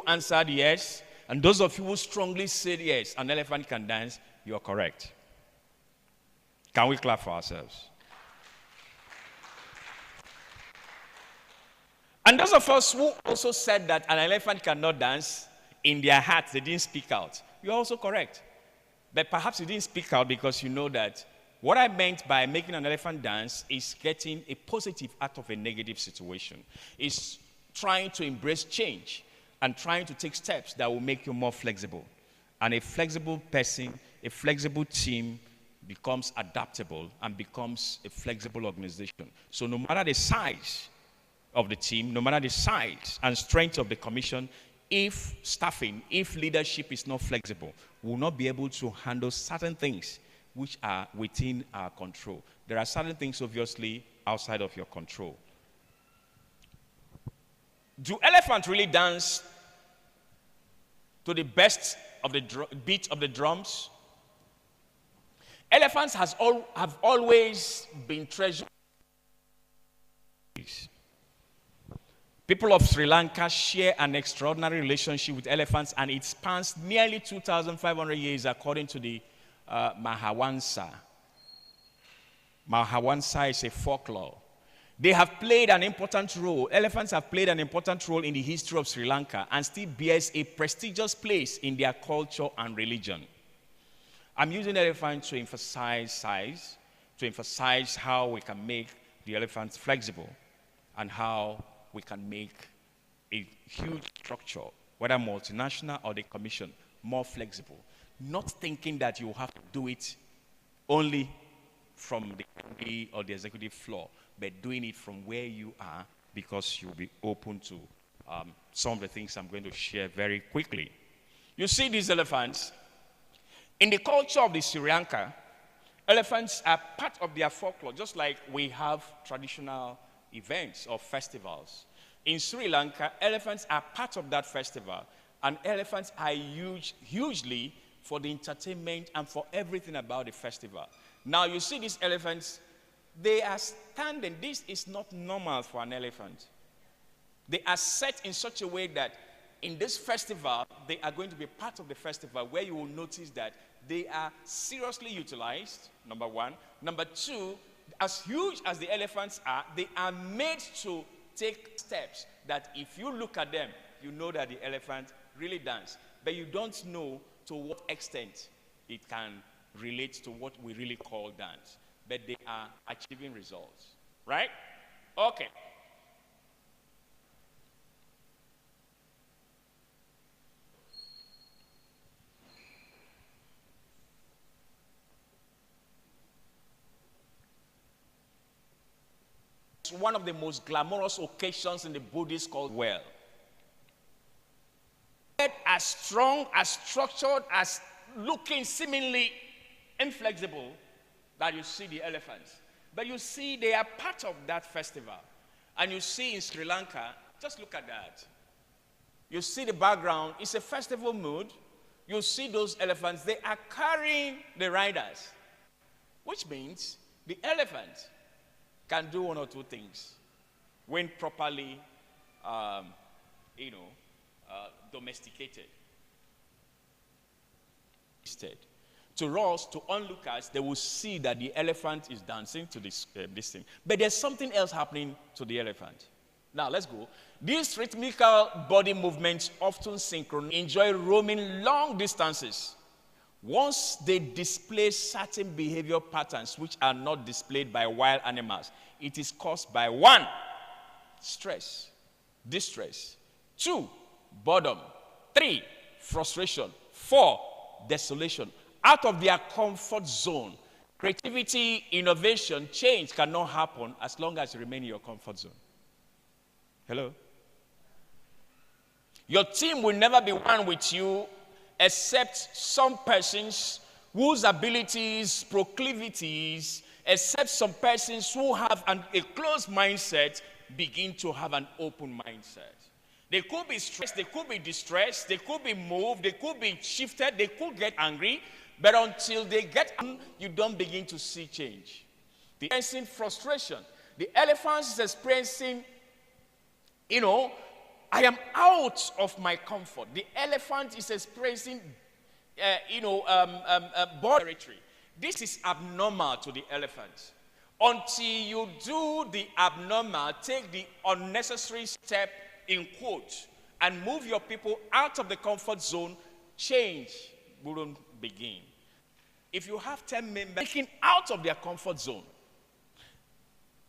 answered yes, and those of you who strongly said yes, an elephant can dance, you are correct. Can we clap for ourselves? And those of us who also said that an elephant cannot dance, in their hearts they didn't speak out. You're also correct. But perhaps you didn't speak out because you know that what I meant by making an elephant dance is getting a positive out of a negative situation. It's trying to embrace change and trying to take steps that will make you more flexible. And a flexible person, a flexible team becomes adaptable and becomes a flexible organization. So no matter the size of the team, no matter the size and strength of the commission, if staffing, if leadership is not flexible, we will not be able to handle certain things which are within our control. There are certain things, obviously, outside of your control. Do elephants really dance to the best of the beat of the drums? Elephants have always been treasured. People of Sri Lanka share an extraordinary relationship with elephants, and it spans nearly 2,500 years according to the Mahavansa. Mahavansa is a folklore. They have played an important role. Elephants have played an important role in the history of Sri Lanka and still bears a prestigious place in their culture and religion. I'm using elephants to emphasize size, to emphasize how we can make the elephants flexible and how we can make a huge structure, whether multinational or the commission, more flexible. Not thinking that you have to do it only from the committee or the executive floor, but doing it from where you are, because you'll be open to some of the things I'm going to share very quickly. You see these elephants. In the culture of the Sri Lanka, elephants are part of their folklore, just like we have traditional events or festivals. In Sri Lanka, elephants are part of that festival, and elephants are hugely for the entertainment and for everything about the festival. Now you see these elephants, they are standing. This is not normal for an elephant. They are set in such a way that in this festival, they are going to be part of the festival, where you will notice that they are seriously utilized, number one. Number two, as huge as the elephants are, they are made to take steps that if you look at them, you know that the elephant really dance. But you don't know to what extent it can relate to what we really call dance. But they are achieving results. Right? Okay. One of the most glamorous occasions in the Buddhist culture. Well, as strong, as structured, as looking seemingly inflexible that you see the elephants. But you see they are part of that festival. And you see in Sri Lanka, just look at that. You see the background, it's a festival mood. You see those elephants, they are carrying the riders. Which means the elephant can do one or two things when properly, domesticated. Instead, to us, to onlookers, they will see that the elephant is dancing to this thing. But there's something else happening to the elephant. Now, let's go. These rhythmical body movements often enjoy roaming long distances. Once they display certain behavior patterns which are not displayed by wild animals, it is caused by 1, stress, distress, 2, boredom, 3, frustration, 4, desolation. Out of their comfort zone, creativity, innovation, change cannot happen as long as you remain in your comfort zone. Hello? Your team will never be one with you except some persons whose abilities, proclivities, except some persons who have a closed mindset begin to have an open mindset. They could be stressed, they could be distressed, they could be moved, they could be shifted, they could get angry, but until they get angry, you don't begin to see change. The experiencing frustration. The elephant is experiencing, I am out of my comfort. The elephant is expressing, body territory. This is abnormal to the elephant. Until you do the abnormal, take the unnecessary step in quote, and move your people out of the comfort zone, change wouldn't begin. If you have 10 members taken out of their comfort zone,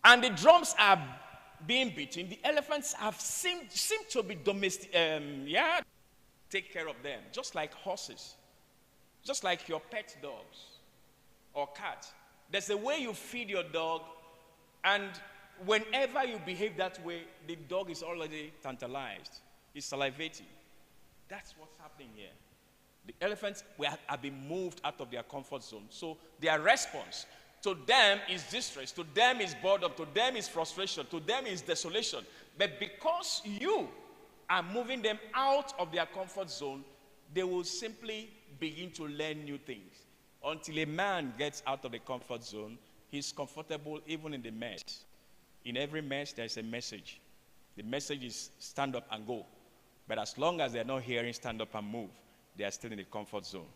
and the drums are being beaten, the elephants have seem to be domestic. Take care of them, just like horses, just like your pet dogs or cats. There's a way you feed your dog, and whenever you behave that way, the dog is already tantalized. It's salivating. That's what's happening here. The elephants have been moved out of their comfort zone. So their response to them is distress, to them is boredom, to them is frustration, to them is desolation. But because you are moving them out of their comfort zone, they will simply begin to learn new things. Until a man gets out of the comfort zone, he's comfortable even in the mess. In every mess, there's a message. The message is stand up and go. But as long as they're not hearing stand up and move, they are still in the comfort zone.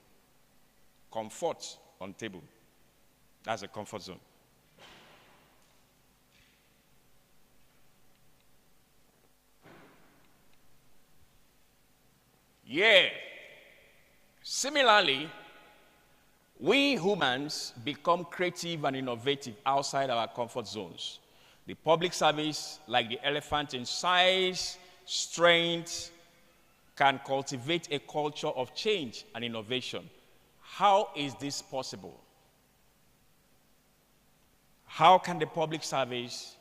Comfort on table. That's a comfort zone. Yeah. Similarly, we humans become creative and innovative outside our comfort zones. The public service, like the elephant in size, strength, can cultivate a culture of change and innovation. How is this possible? How can the public service,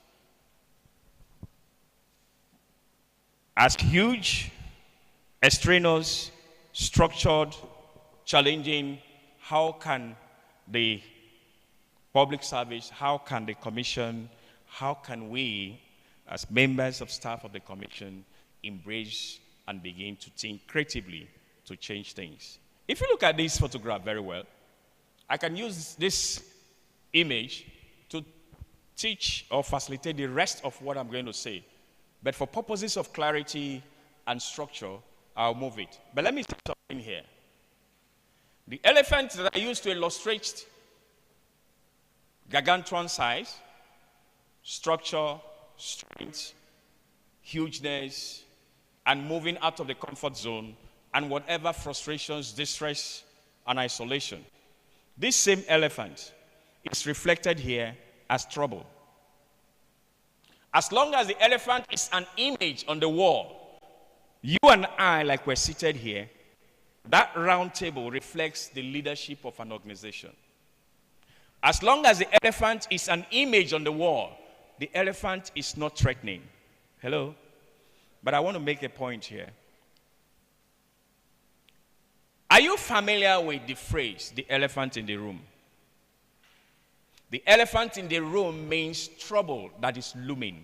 as huge, extraneous, structured, challenging, how can the public service, how can the commission, how can we, as members of staff of the commission, embrace and begin to think creatively to change things? If you look at this photograph very well, I can use this image to teach or facilitate the rest of what I'm going to say. But for purposes of clarity and structure, I'll move it. But let me say something here. The elephant that I used to illustrate gargantuan size, structure, strength, hugeness, and moving out of the comfort zone, and whatever frustrations, distress, and isolation. This same elephant is reflected here as trouble. As long as the elephant is an image on the wall, you and I, like we're seated here, that round table reflects the leadership of an organization. As long as the elephant is an image on the wall, the elephant is not threatening. Hello? But I want to make a point here. Are you familiar with the phrase, the elephant in the room? The elephant in the room means trouble that is looming.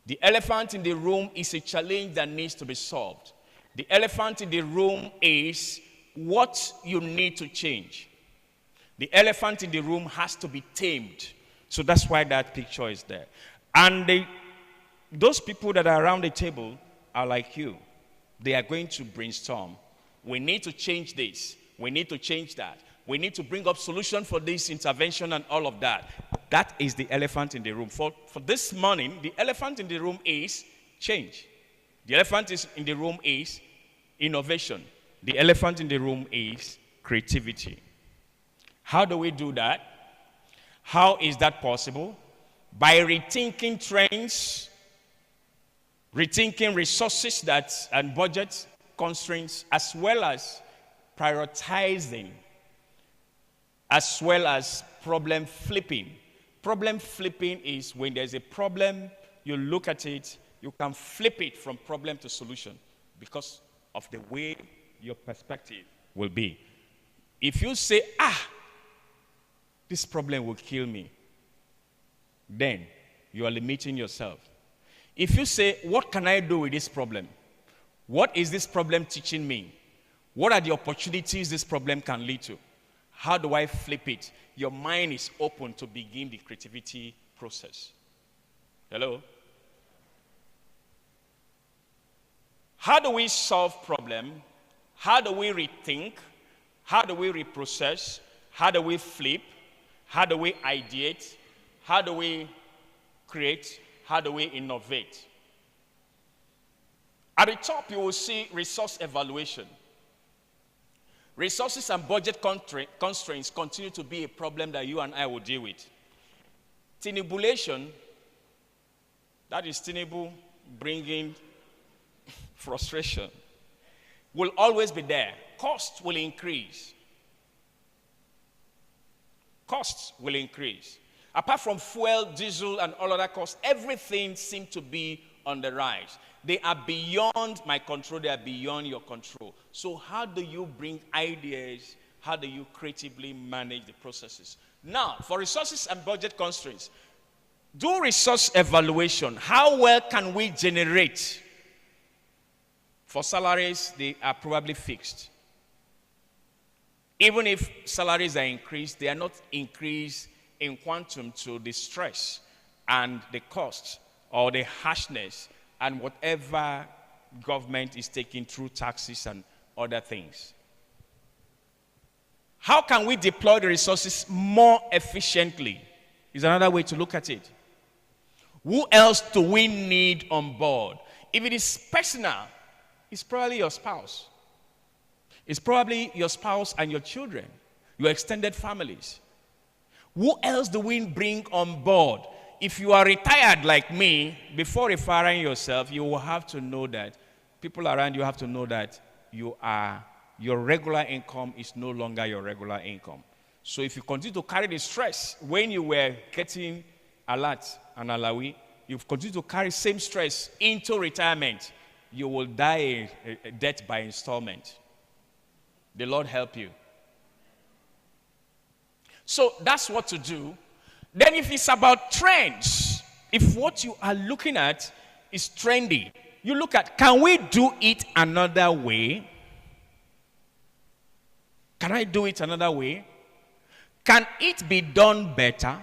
The elephant in the room is a challenge that needs to be solved. The elephant in the room is what you need to change. The elephant in the room has to be tamed. So that's why that picture is there. And those people that are around the table are like you. They are going to brainstorm. We need to change this. We need to change that. We need to bring up solution for this intervention and all of that. That is the elephant in the room. For this morning, the elephant in the room is change. The elephant in the room is innovation. The elephant in the room is creativity. How do we do that? How is that possible? By rethinking trends, rethinking resources and budget constraints, as well as prioritizing, as well as problem flipping. Problem flipping is when there's a problem, you look at it, you can flip it from problem to solution because of the way your perspective will be. If you say, this problem will kill me, then you are limiting yourself. If you say, what can I do with this problem? What is this problem teaching me? What are the opportunities this problem can lead to? How do I flip it? Your mind is open to begin the creativity process. Hello? How do we solve problem? How do we rethink? How do we reprocess? How do we flip? How do we ideate? How do we create? How do we innovate? At the top, you will see resource evaluation. Resources and budget constraints continue to be a problem that you and I will deal with. Tinibulation, that is Tinubu bringing frustration, will always be there. Costs will increase. Costs will increase. Apart from fuel, diesel, and all other costs, everything seems to be on the rise. They are beyond my control. They are beyond your control. So how do you bring ideas? How do you creatively manage the processes? Now, for resources and budget constraints, do resource evaluation. How well can we generate? For salaries, they are probably fixed. Even if salaries are increased, they are not increased in quantum to the stress and the cost or the harshness and whatever government is taking through taxes and other things. How can we deploy the resources more efficiently? Is another way to look at it. Who else do we need on board? If it is personal, it's probably your spouse. It's probably your spouse and your children, your extended families. Who else do we bring on board? If you are retired like me, before retiring yourself, you will have to know that people around you have to know that your regular income is no longer your regular income. So if you continue to carry the stress when you were getting alert and alawi, you continue to carry same stress into retirement, you will die a death by installment. The Lord help you. So that's what to do. Then if it's about trends, if what you are looking at is trendy, you look at, can we do it another way? Can I do it another way? Can it be done better?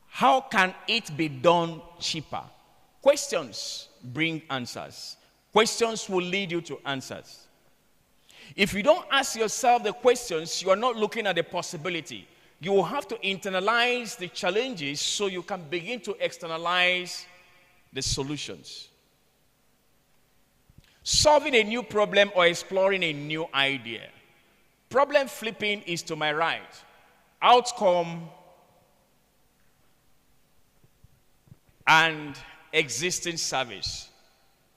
How can it be done cheaper? Questions bring answers. Questions will lead you to answers. If you don't ask yourself the questions, you are not looking at the possibility. You will have to internalize the challenges so you can begin to externalize the solutions. Solving a new problem or exploring a new idea. Problem flipping is to my right. Outcome and existing service.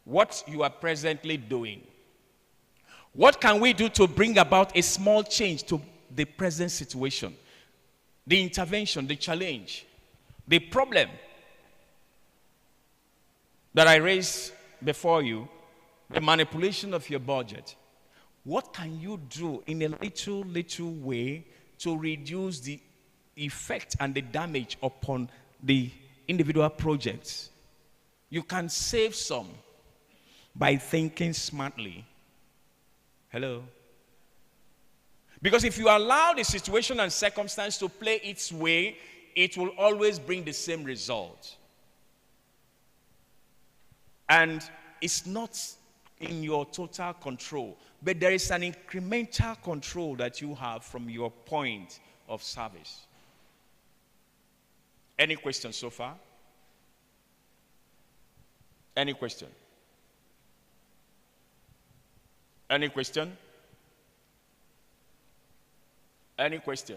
What you are presently doing. What can we do to bring about a small change to the present situation? The intervention, the challenge, the problem that I raised before you, the manipulation of your budget. What can you do in a little way to reduce the effect and the damage upon the individual projects? You can save some by thinking smartly. Hello? Because if you allow the situation and circumstance to play its way, it will always bring the same result. And it's not in your total control, but there is an incremental control that you have from your point of service. Any questions so far? Any question? Any question? Any question?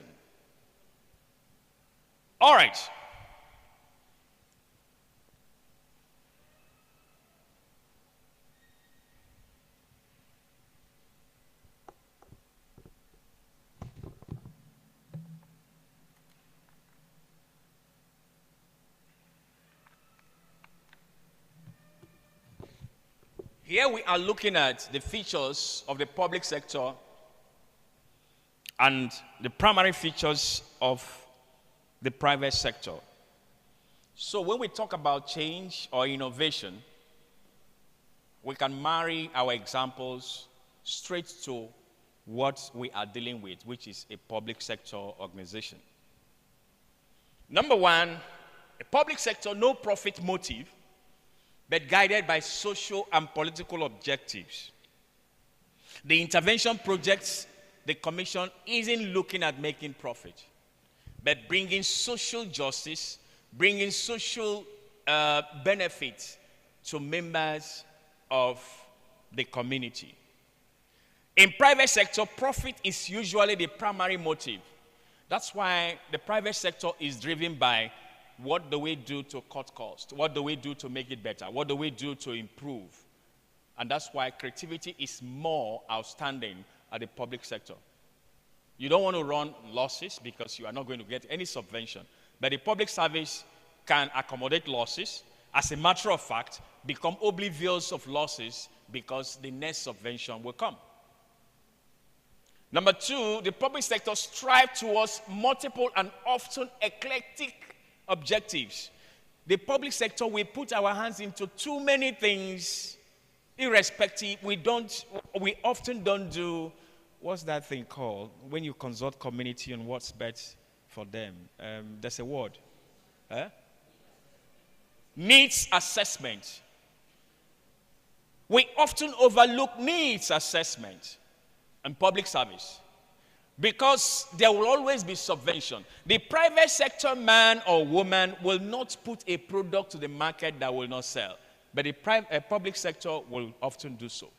All right. Here we are looking at the features of the public sector and the primary features of the private sector. So when we talk about change or innovation, we can marry our examples straight to what we are dealing with, which is a public sector organization. Number one, a public sector, no profit motive. but guided by social and political objectives. The intervention projects, the commission isn't looking at making profit, but bringing social justice, bringing social benefits to members of the community. In private sector, profit is usually the primary motive. That's why the private sector is driven by what do we do to cut costs? What do we do to make it better? What do we do to improve? And that's why creativity is more outstanding at the public sector. You don't want to run losses because you are not going to get any subvention. But the public service can accommodate losses. As a matter of fact, become oblivious of losses because the next subvention will come. Number two, the public sector strives towards multiple and often eclectic objectives. The public sector will put our hands into too many things, irrespective. We often don't do, what's that thing called? When you consult community on what's best for them. There's a word. Needs assessment. We often overlook needs assessment and public service because there will always be subvention. The private sector man or woman will not put a product to the market that will not sell, but the public sector will often do so.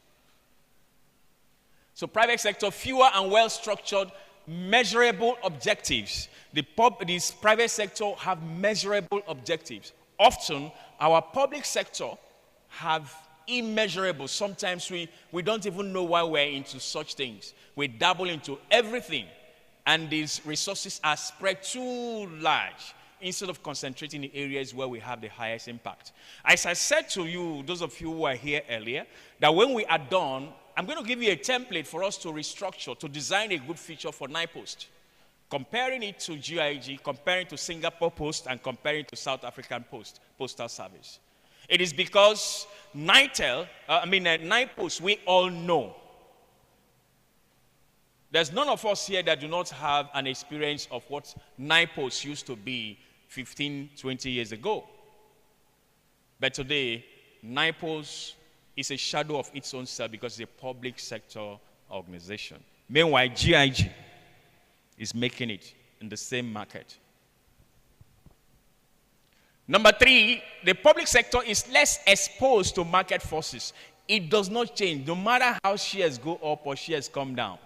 So private sector, fewer and well-structured, measurable objectives. This private sector have measurable objectives. Often, our public sector have immeasurable. Sometimes we don't even know why we're into such things. We dabble into everything, and these resources are spread too large instead of concentrating in areas where we have the highest impact. As I said to you, those of you who were here earlier, that when we are done, I'm going to give you a template for us to restructure, to design a good feature for NIPOST, comparing it to GIG, comparing it to Singapore Post, and comparing it to South African Postal Service. It is because NIPOST, we all know. There's none of us here that do not have an experience of what NIPOST used to be 15, 20 years ago. But today, NIPOST is a shadow of its own self because it's a public sector organization. Meanwhile, GIG is making it in the same market. Number three, the public sector is less exposed to market forces. It does not change, no matter how shares go up or shares come down.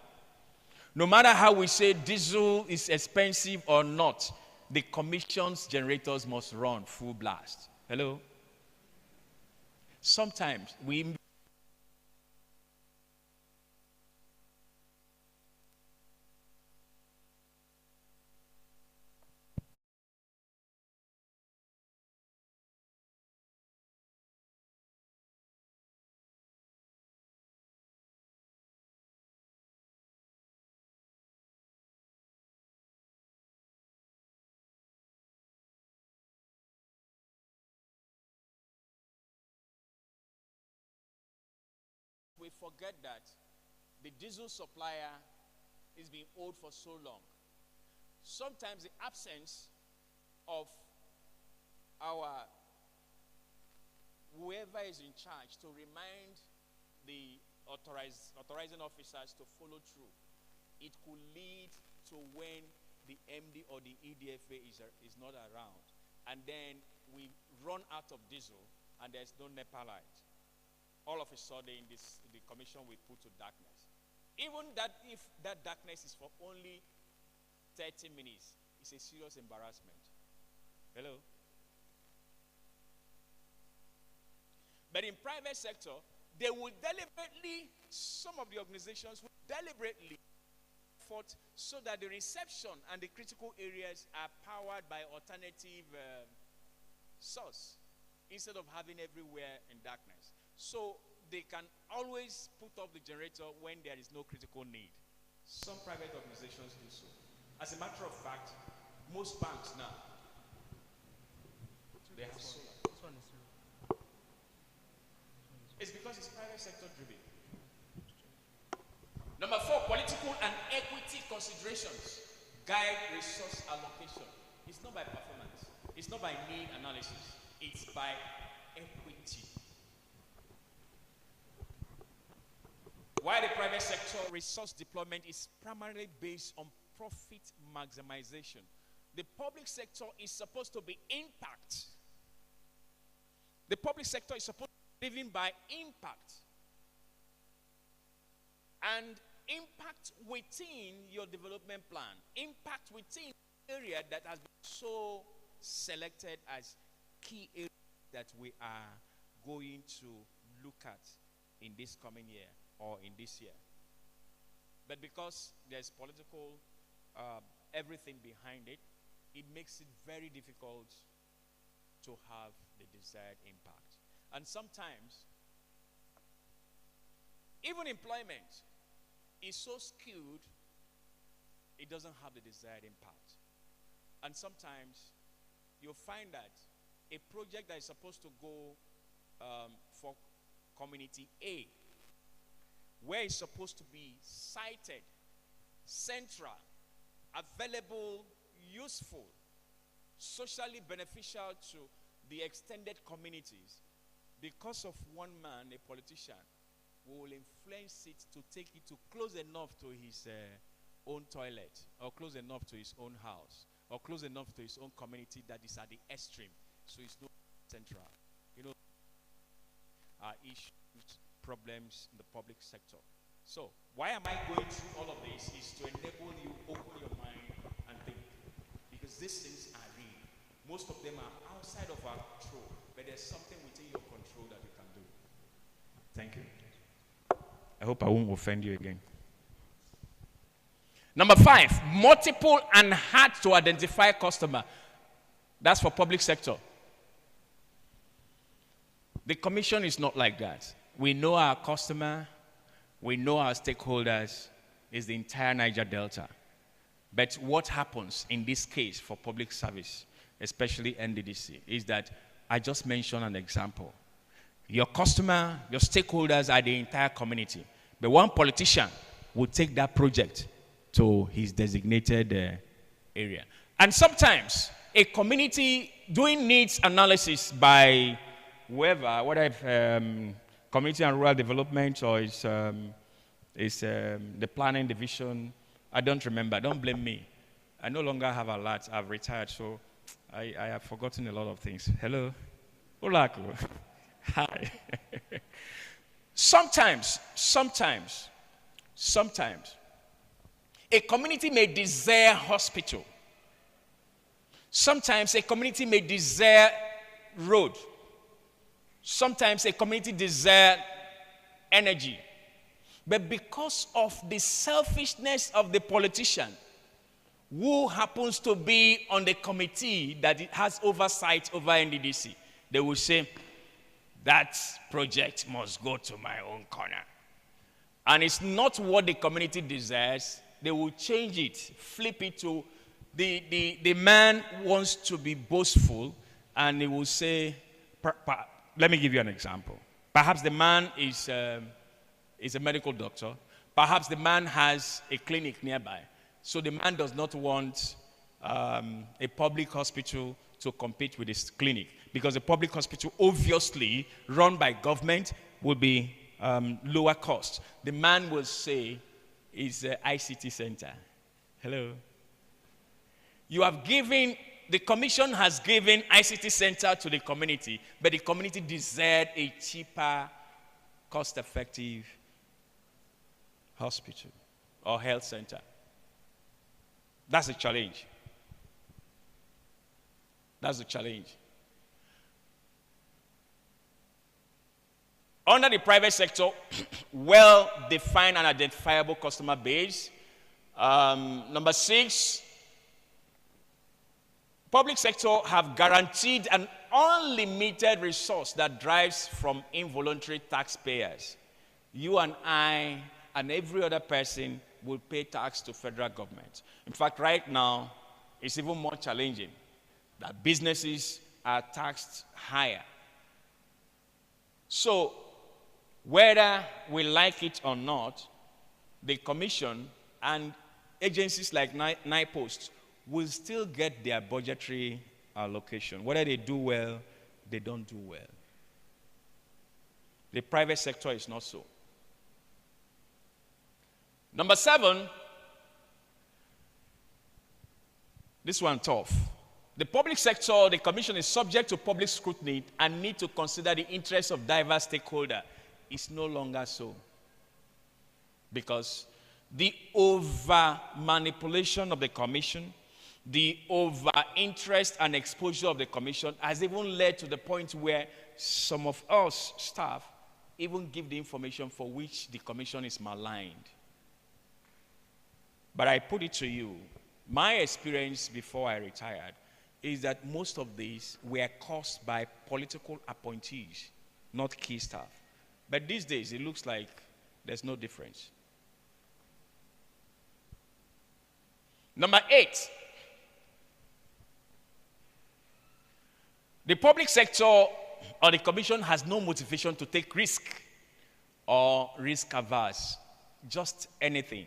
No matter how we say diesel is expensive or not, the commission's generators must run full blast. Hello? Sometimes we forget that the diesel supplier is being owed for so long. Sometimes the absence of our whoever is in charge to remind the authorizing officers to follow through, it could lead to when the MD or the EDFA is not around, and then we run out of diesel and there's no NEPA light. All of a sudden, the commission will put to darkness. Even that, if that darkness is for only 30 minutes, it's a serious embarrassment. Hello? But in private sector, they will deliberately, some of the organizations will deliberately effort so that the reception and the critical areas are powered by alternative source instead of having everywhere in darkness. So they can always put off the generator when there is no critical need. Some private organizations do so. As a matter of fact, most banks now, they have solar. It's because it's private sector driven. Number four, political and equity considerations guide resource allocation. It's not by performance. It's not by need analysis. It's by equity. resource deployment is primarily based on profit maximization. The public sector is supposed to be impact. The public sector is supposed to be driven by impact. And impact within your development plan. Impact within the area that has been so selected as key areas that we are going to look at in this coming year or in this year. But because there's political everything behind it, it makes it very difficult to have the desired impact. And sometimes, even employment is so skewed, it doesn't have the desired impact. And sometimes, you'll find that a project that is supposed to go for community A, where it's supposed to be sited, central, available, useful, socially beneficial to the extended communities, because of one man, a politician, will influence it to take it to close enough to his own toilet, or close enough to his own house, or close enough to his own community that is at the extreme, so it's not central. You know, issues, problems in the public sector. So, why am I going through all of this? Is to enable you open your mind and think. Because these things are real. Most of them are outside of our control, but there's something within your control that you can do. Thank you. I hope I won't offend you again. Number 5, multiple and hard to identify customer. That's for public sector. The commission is not like that. We know our customer, we know our stakeholders, is the entire Niger Delta. But what happens in this case for public service, especially NDDC, is that I just mentioned an example. Your customer, your stakeholders are the entire community. But one politician will take that project to his designated area. And sometimes a community doing needs analysis by whoever, whether it's community and rural development or it's the planning division, I don't remember, don't blame me. I no longer have a lot, I've retired, so I have forgotten a lot of things. Hello? Hola. Hi. Sometimes, a community may desire hospital. Sometimes a community may desire road. Sometimes a community desire energy. But because of the selfishness of the politician, who happens to be on the committee that it has oversight over NDDC, they will say, that project must go to my own corner. And it's not what the community desires. They will change it, flip it to the man wants to be boastful, and he will say, let me give you an example. Perhaps the man is a medical doctor. Perhaps the man has a clinic nearby. So the man does not want a public hospital to compete with his clinic, because a public hospital, obviously run by government, will be lower cost. The man will say, is ICT center. Hello? You have given, the commission has given ICT center to the community, but the community desired a cheaper, cost-effective hospital or health center. That's a challenge. That's the challenge. Under the private sector, well-defined and identifiable customer base. Number 6, public sector have guaranteed an unlimited resource that drives from involuntary taxpayers. You and I and every other person will pay tax to federal government. In fact, right now, it's even more challenging that businesses are taxed higher. So, whether we like it or not, the commission and agencies like NIPOST will still get their budgetary allocation. Whether they do well, they don't do well. The private sector is not so. Number 7, this one tough. The public sector, the commission is subject to public scrutiny and need to consider the interests of diverse stakeholders. It's no longer so. Because the over-manipulation of the commission, the over-interest and exposure of the commission has even led to the point where some of us staff even give the information for which the commission is maligned. But I put it to you, my experience before I retired is that most of these were caused by political appointees, not key staff. But these days, it looks like there's no difference. Number 8, the public sector or the commission has no motivation to take risk or risk averse. Just anything.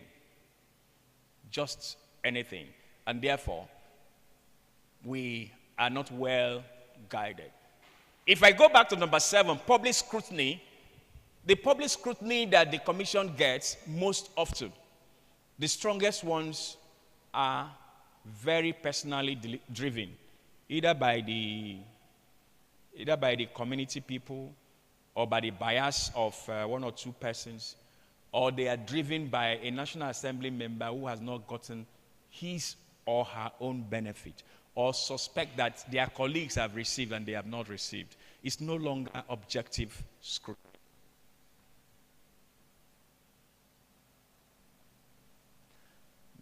Just anything. And therefore, we are not well guided. If I go back to number 7, public scrutiny, the public scrutiny that the commission gets most often, the strongest ones are very personally driven, either by the community people or by the bias of one or two persons, or they are driven by a National Assembly member who has not gotten his or her own benefit, or suspect that their colleagues have received and they have not received. It's no longer objective scrutiny.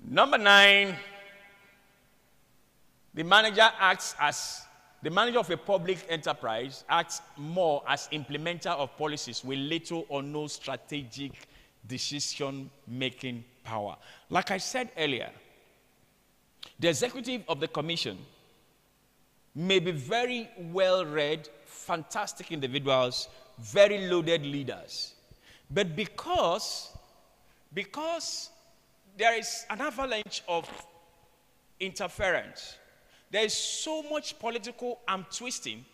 Number 9, the manager of a public enterprise acts more as implementer of policies with little or no strategic decision-making power. Like I said earlier, the executive of the commission may be very well-read, fantastic individuals, very loaded leaders. But because there is an avalanche of interference, there is so much political arm twisting,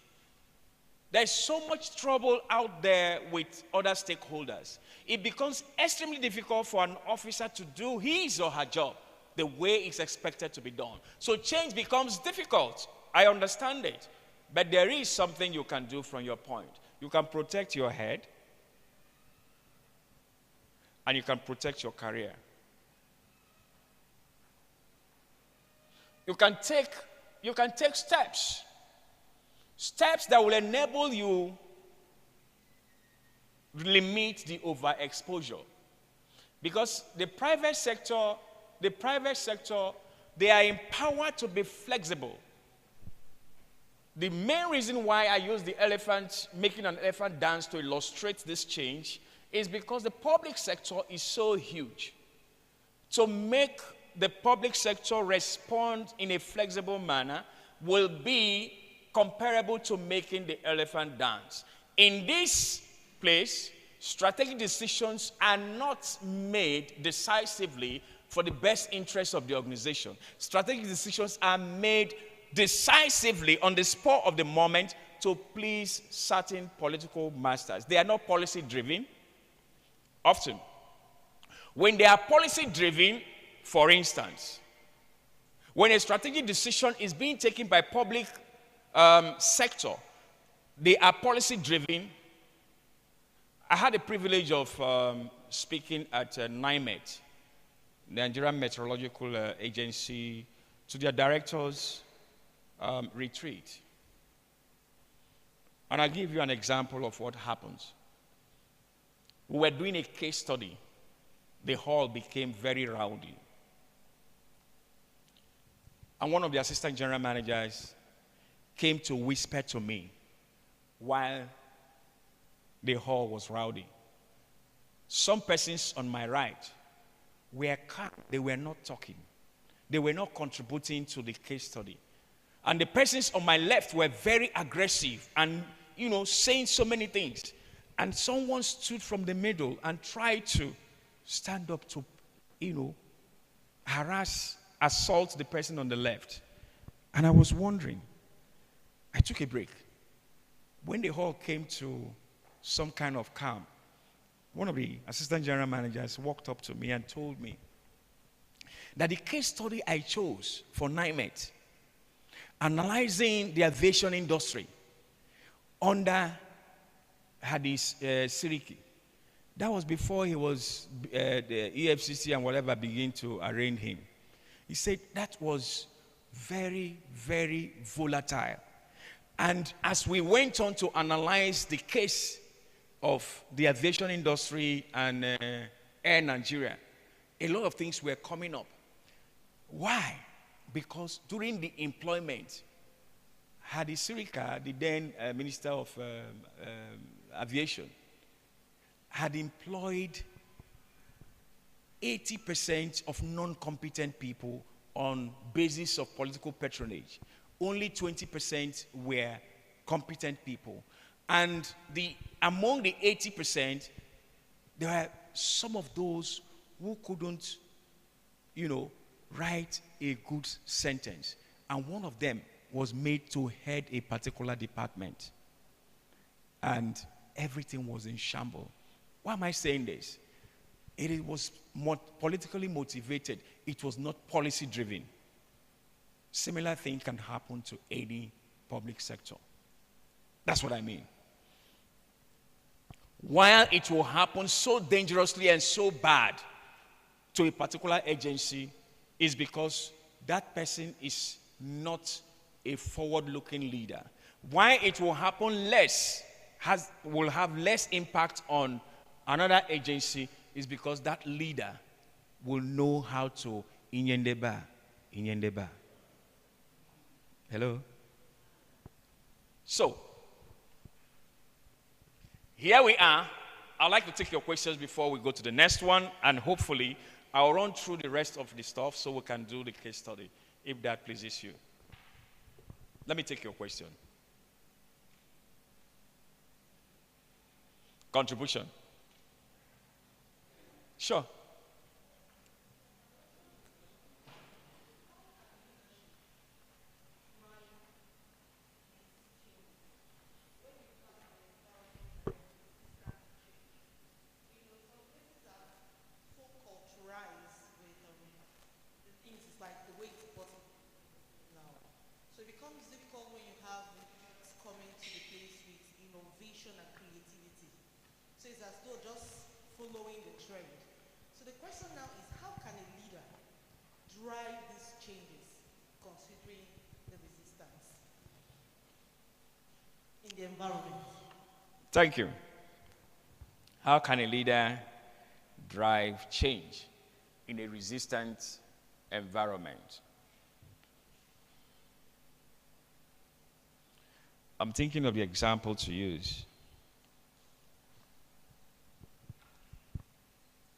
there is so much trouble out there with other stakeholders, it becomes extremely difficult for an officer to do his or her job the way it's expected to be done. So change becomes difficult. I understand it. But there is something you can do from your point. You can protect your head, and you can protect your career. You can take steps that will enable you limit the overexposure. Because the private sector, they are empowered to be flexible. The main reason why I use the elephant, making an elephant dance to illustrate this change is because the public sector is so huge. To make the public sector respond in a flexible manner will be comparable to making the elephant dance. In this place, strategic decisions are not made decisively for the best interest of the organization. Strategic decisions are made decisively on the spur of the moment to please certain political masters. They are not policy driven. Often, when they are policy driven, for instance, when a strategic decision is being taken by public sector, they are policy driven. I had the privilege of speaking at NIMET, Nigerian Meteorological Agency, to their directors' retreat. And I'll give you an example of what happens. We were doing a case study. The hall became very rowdy. And one of the assistant general managers came to whisper to me while the hall was rowdy. Some persons on my right were calm. They were not talking. They were not contributing to the case study. And the persons on my left were very aggressive and, saying so many things. And someone stood from the middle and tried to stand up to, assault the person on the left. And I was wondering. I took a break. When the hall came to some kind of calm, one of the assistant general managers walked up to me and told me that the case study I chose for NIMET, analyzing the aviation industry under Hadis Siriki, that was before he was the EFCC and whatever began to arraign him. He said that was very, very volatile. And as we went on to analyze the case of the aviation industry and Air Nigeria, a lot of things were coming up. Why? Because during the employment, Hadi Sirika, the then Minister of Aviation, had employed 80% of non-competent people on basis of political patronage. Only 20% were competent people. And among the 80%, there were some of those who couldn't, write a good sentence. And one of them was made to head a particular department. And everything was in shambles. Why am I saying this? It was politically motivated. It was not policy driven. Similar thing can happen to any public sector. That's what I mean. While it will happen so dangerously and so bad to a particular agency, is because that person is not a forward-looking leader. Why it will happen will have less impact on another agency is because that leader will know how to inyendeba. Hello? So, here we are. I'd like to take your questions before we go to the next one, and hopefully I'll run through the rest of the stuff so we can do the case study, if that pleases you. Let me take your question. Contribution. Sure. So it's as though just following the trend. So the question now is, how can a leader drive these changes considering the resistance in the environment? Thank you. How can a leader drive change in a resistant environment? I'm thinking of the example to use.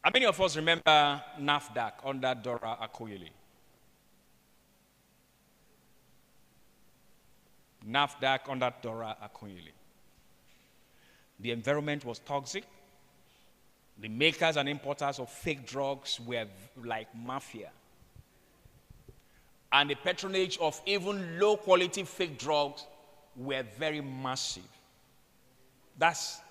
How many of us remember NAFDAC under Dora Akoyele? NAFDAC under Dora Akoyele. The environment was toxic. The makers and importers of fake drugs were like mafia. And the patronage of even low-quality fake drugs were very massive. That's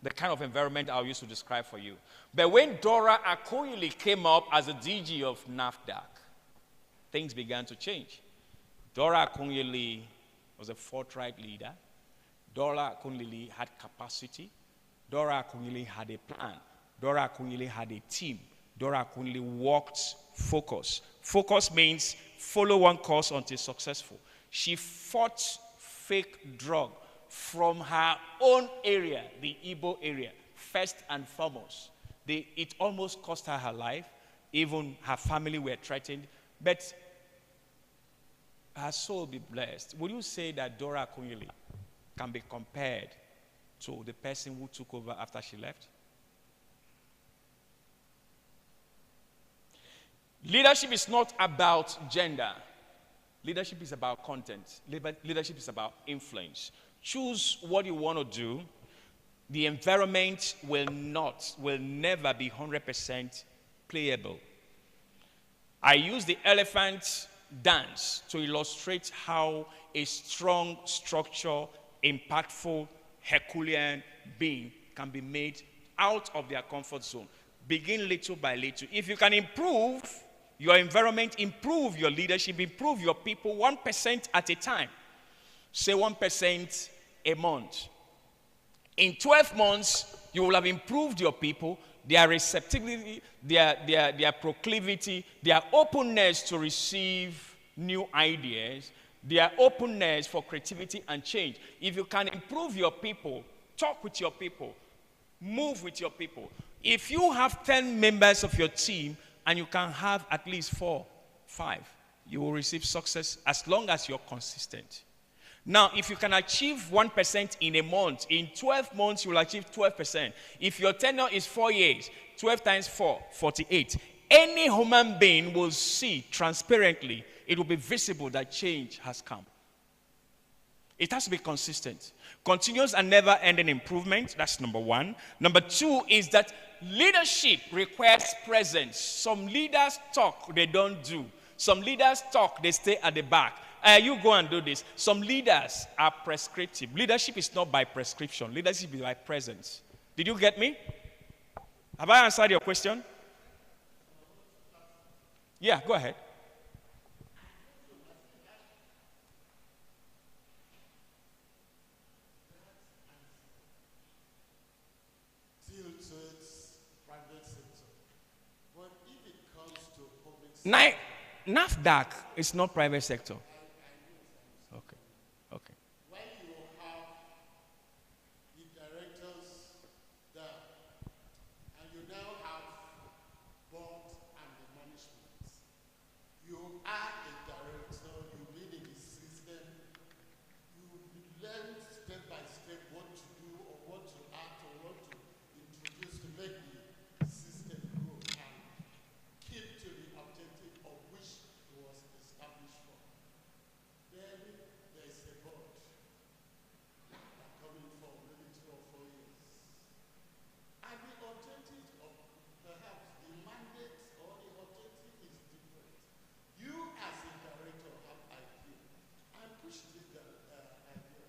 the kind of environment I used to describe for you. But when Dora Akoyele came up as a DG of NAFDAC, things began to change. Dora Akoyele was a forthright leader. Dora Akoyele had capacity. Dora Akoyele had a plan. Dora Akoyele had a team. Dora Akoyele worked focus. Focus means follow one course until successful. She fought fake drug from her own area, the Igbo area, first and foremost. It almost cost her her life. Even her family were threatened. But her soul be blessed. Would you say that Dora Akoyele can be compared to the person who took over after she left? Leadership is not about gender. Leadership is about content. Leadership is about influence. Choose what you want to do. The environment will never be 100% playable. I use the elephant dance to illustrate how a strong structure, impactful, Herculean being can be made out of their comfort zone. Begin little by little. If you can improve your environment, improve your leadership, improve your people 1% at a time. Say 1% a month. In 12 months, you will have improved your people, their receptivity, their proclivity, their openness to receive new ideas, their openness for creativity and change. If you can improve your people, talk with your people, move with your people. If you have 10 members of your team and you can have at least 4, 5, you will receive success as long as you're consistent. Now, if you can achieve 1% in a month, in 12 months you will achieve 12%. If your tenure is 4 years, 12 times 4, 48. Any human being will see transparently, it will be visible that change has come. It has to be consistent. Continuous and never-ending improvement, that's number one. Number two is that leadership requires presence. Some leaders talk, they don't do. Some leaders talk, they stay at the back. You go and do this. Some leaders are prescriptive. Leadership is not by prescription. Leadership is by presence. Did you get me? Have I answered your question? Yeah, go ahead. NAFDAC is not private sector. Okay. Okay. When you have the directors there, and you now have board and the management, you are a director, you've been in the system, you learn step by step what to do or what to act or what to introduce to make the system grow and keep to the objective of which it was established for. Then there's a board coming for maybe 2 or 4 years. And the objective of perhaps the mandate or the objective is different. You as a director have idea and push this idea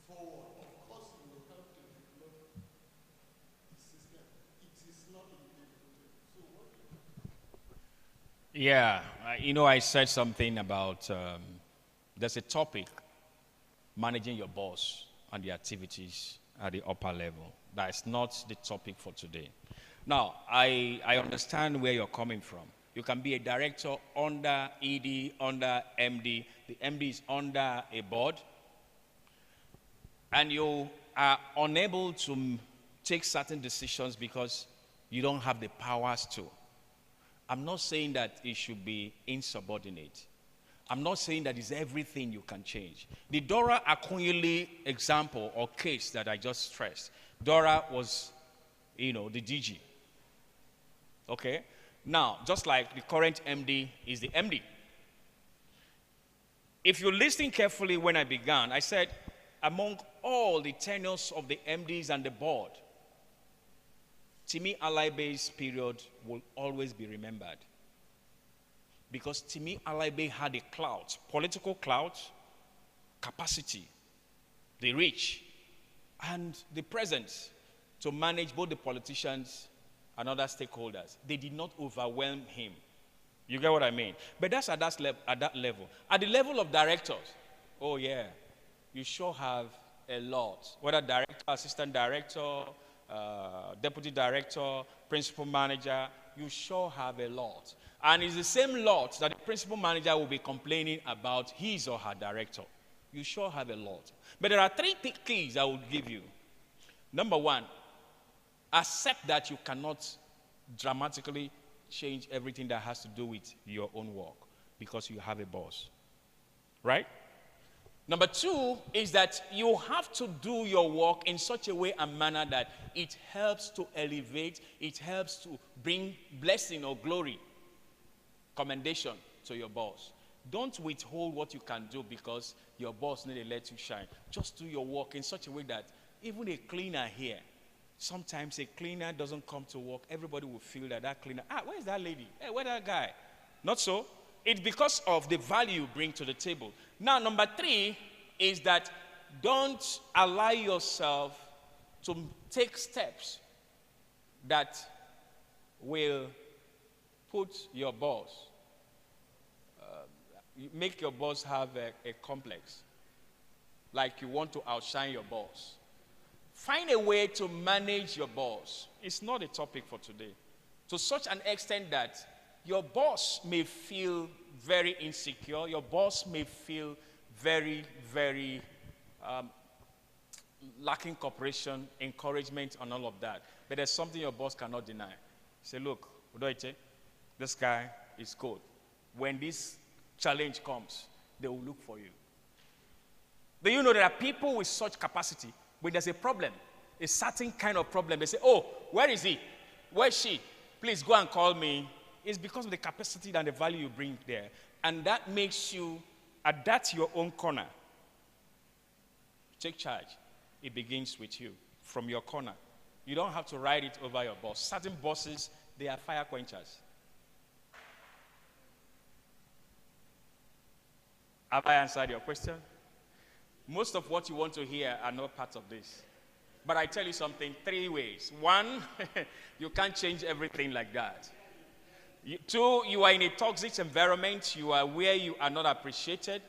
forward. Of course, you will help to develop the system. It is not independent. So what do you Yeah, I said something about there's a topic, managing your boss and the activities at the upper level. That's not the topic for today. Now, I understand where you're coming from. You can be a director under ED, under MD. The MD is under a board. And you are unable to take certain decisions because you don't have the powers to. I'm not saying that it should be insubordinate. I'm not saying that it's everything you can change. The Dora Akunyili example or case that I just stressed, Dora was, the DG. Okay? Now, just like the current MD is the MD. If you listen carefully when I began, I said, among all the tenures of the MDs and the board, Timi Alaibe's period will always be remembered. Because Timi Alaibe had a clout, political clout, capacity, the reach, and the presence to manage both the politicians and other stakeholders. They did not overwhelm him. You get what I mean? But that's at that level. At the level of directors, oh yeah, you sure have a lot. Whether director, assistant director, deputy director, principal manager, you sure have a lot. And it's the same lot that the principal manager will be complaining about his or her director. You sure have a lot. But there are 3 keys I will give you. Number 1, accept that you cannot dramatically change everything that has to do with your own work because you have a boss. Right? Number 2 is that you have to do your work in such a way and manner that it helps to elevate, it helps to bring blessing or glory, commendation to your boss. Don't withhold what you can do because your boss needs to let you shine. Just do your work in such a way that even a cleaner here, sometimes a cleaner doesn't come to work, everybody will feel that cleaner, where's that lady? Hey, where's that guy? Not so. It's because of the value you bring to the table. Now, number 3 is that don't allow yourself to take steps that will put your boss, make your boss have a complex, like you want to outshine your boss. Find a way to manage your boss. It's not a topic for today. To such an extent that your boss may feel very insecure, your boss may feel very, very lacking cooperation, encouragement, and all of that. But there's something your boss cannot deny. Say, look, Udoite, this guy is good. When this challenge comes, they will look for you. Do you know there are people with such capacity, when there's a problem, a certain kind of problem, they say, oh, where is he? Where is she? Please go and call me. It's because of the capacity and the value you bring there. And that makes you adapt your own corner. Take charge. It begins with you, from your corner. You don't have to ride it over your boss. Certain bosses, they are fire quenchers. Have I answered your question? Most of what you want to hear are not part of this. But I tell you something, 3 ways. 1, you can't change everything like that. 2, you are in a toxic environment. You are where you are not appreciated.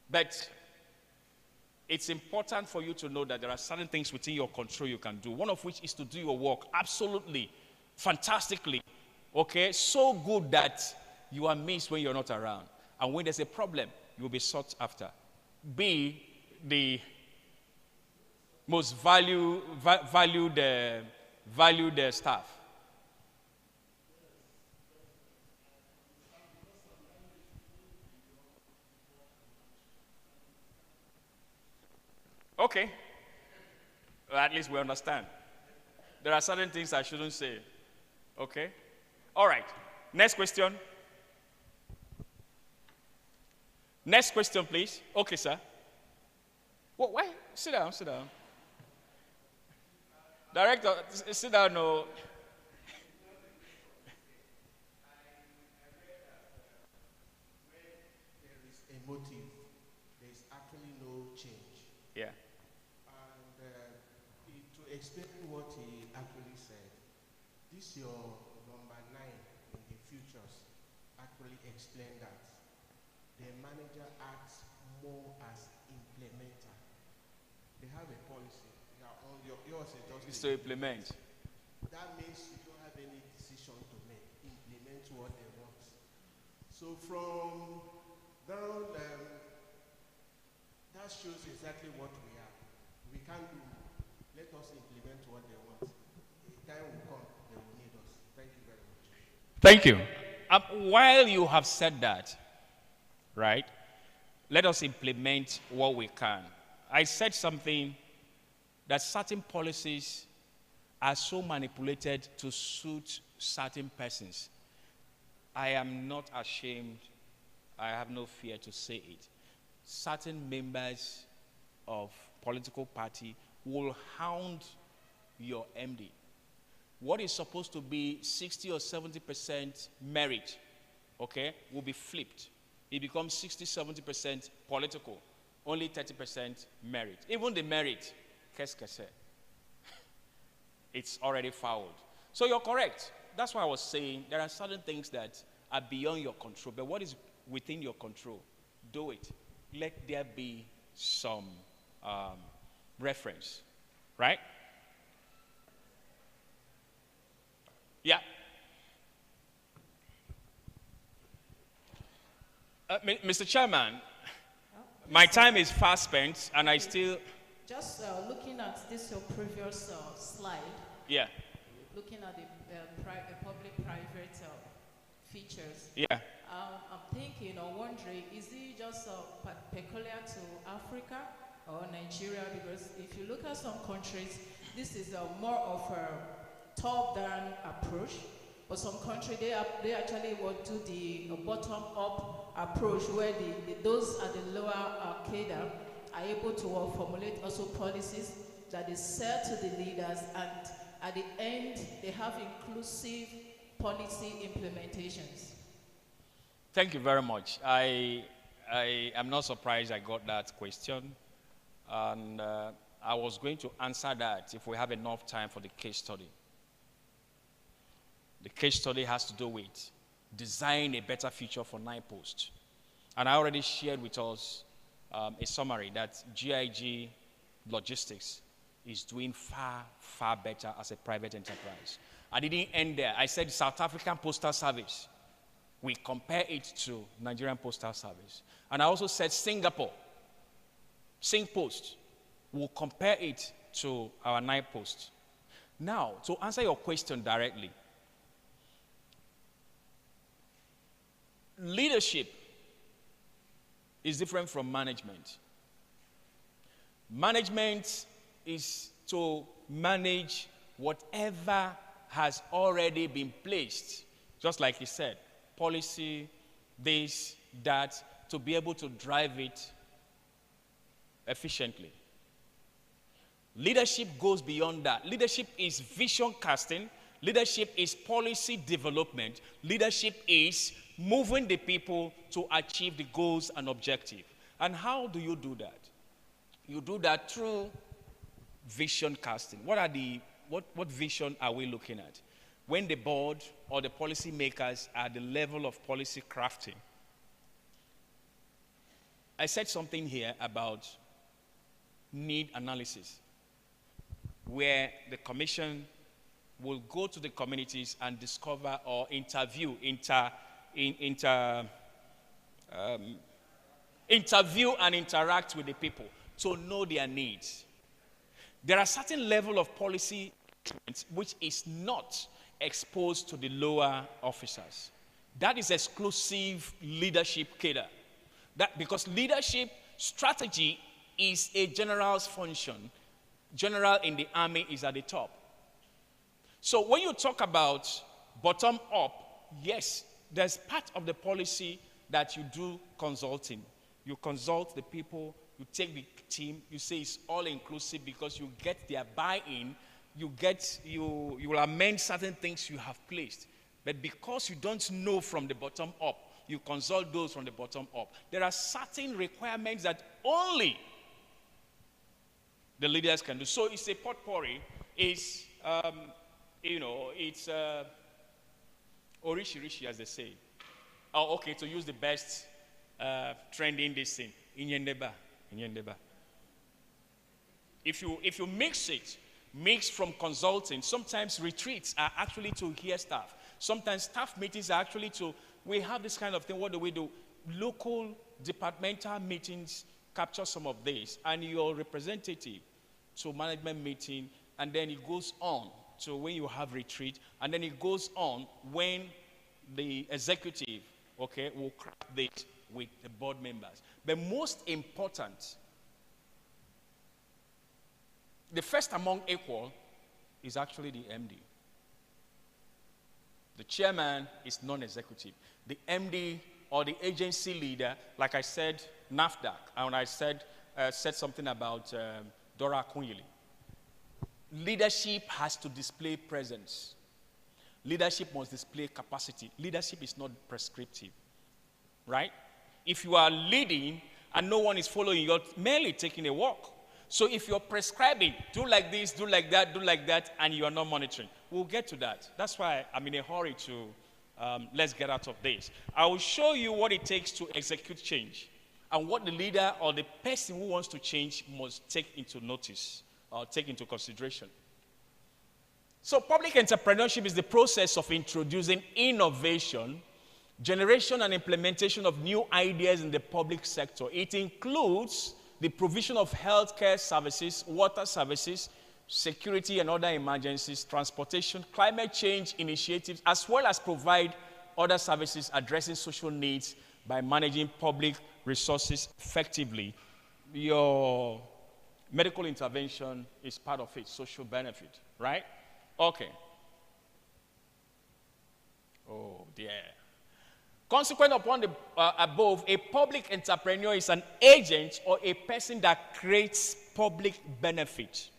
But it's important for you to know that there are certain things within your control you can do. One of which is to do your work absolutely, fantastically, okay? So good that you are missed when you're not around. And when there's a problem, you'll be sought after. Be the most valued staff. Okay. Well, at least we understand. There are certain things I shouldn't say. Okay? All right. Next question. Next question, please. Okay, sir. Well, why? Sit down, sit down. Director, sit down. No. There is a motive. There is actually no change. Yeah. And to explain what he actually said, this your number 9 in the futures actually explained that. The manager acts more as implementer. They have a policy. Now, on yours is Is to implement. That means you don't have any decision to make. Implement what they want. So from down, that shows exactly what we are. We can't do more. Let us implement what they want. A time will come, they will need us. Thank you very much. Thank you. While you have said that, right, let us implement what we can. I said something that certain policies are so manipulated to suit certain persons. I am not ashamed. I have no fear to say it. Certain members of political party will hound your MD. What is supposed to be 60 or 70% merit, okay, will be flipped. It becomes 60, 70% political, only 30% merit. Even the merit, qu'est-ce que c'est? It's already fouled. So you're correct. That's why I was saying there are certain things that are beyond your control. But what is within your control? Do it. Let there be some reference. Right? Yeah. Mr. Chairman, my time is fast spent, and I still... Just looking at this your previous slide, Yeah. looking at the public-private features. Yeah. I'm thinking or wondering, is it just peculiar to Africa or Nigeria? Because if you look at some countries, this is more of a top-down approach. But some countries, they actually will do the bottom-up approach, where those at the lower cadre are able to formulate also policies that they sell to the leaders, and at the end, they have inclusive policy implementations. Thank you very much. I am not surprised I got that question. And I was going to answer that if we have enough time for the case study. case study has to do with design a better future for NIPOST. And I already shared with us a summary that GIG Logistics is doing far, far better as a private enterprise. I didn't end there. I said South African Postal Service. We compare it to Nigerian Postal Service. And I also said Singapore, SingPost. We'll compare it to our NIPOST. Now, to answer your question directly, leadership is different from management. Management is to manage whatever has already been placed, just like he said, policy, this, that, to be able to drive it efficiently. Leadership goes beyond that. Leadership is vision casting. Leadership is policy development. Leadership is moving the people to achieve the goals and objectives. And how do you do that? You do that through vision casting. What vision are we looking at? When the board or the policy makers are at the level of policy crafting, I said something here about need analysis, where the commission will go to the communities and discover or interview and interact with the people to know their needs. There are certain level of policy which is not exposed to the lower officers. That is exclusive leadership cadre. That because leadership strategy is a general's function. General in the army is at the top. So when you talk about bottom up, yes, there's part of the policy that you do consulting. You consult the people, you take the team, you say it's all inclusive because you get their buy-in, you will amend certain things you have placed. But because you don't know from the bottom up, you consult those from the bottom up. There are certain requirements that only the leaders can do. So it's a potpourri. It's, it's orishi, as they say. Oh, okay, to use the best trending this thing. Inyendeba. If you mix from consulting, sometimes retreats are actually to hear staff. Sometimes staff meetings are actually we have this kind of thing. What do we do? Local departmental meetings capture some of this, and your representative to management meeting, and then it goes on to when you have retreat, and then it goes on when the executive, will craft this with the board members. But most important, the first among equal is actually the MD. The chairman is non-executive. The MD or the agency leader, like I said, NAFDAC, and I said something about Dora Akunyili. Leadership has to display presence. Leadership must display capacity. Leadership is not prescriptive, right? If you are leading and no one is following, you're merely taking a walk. So if you're prescribing, do like this, do like that, and you are not monitoring, we'll get to that. That's why I'm in a hurry to let's get out of this. I will show you what it takes to execute change and what the leader or the person who wants to change must take into notice or take into consideration. So public entrepreneurship is the process of introducing innovation, generation and implementation of new ideas in the public sector. It includes the provision of healthcare services, water services, security and other emergencies, transportation, climate change initiatives, as well as provide other services addressing social needs by managing public resources effectively. Your medical intervention is part of it, social benefit, right? Okay. Oh, dear. Consequent upon the above, a public entrepreneur is an agent or a person that creates public benefit.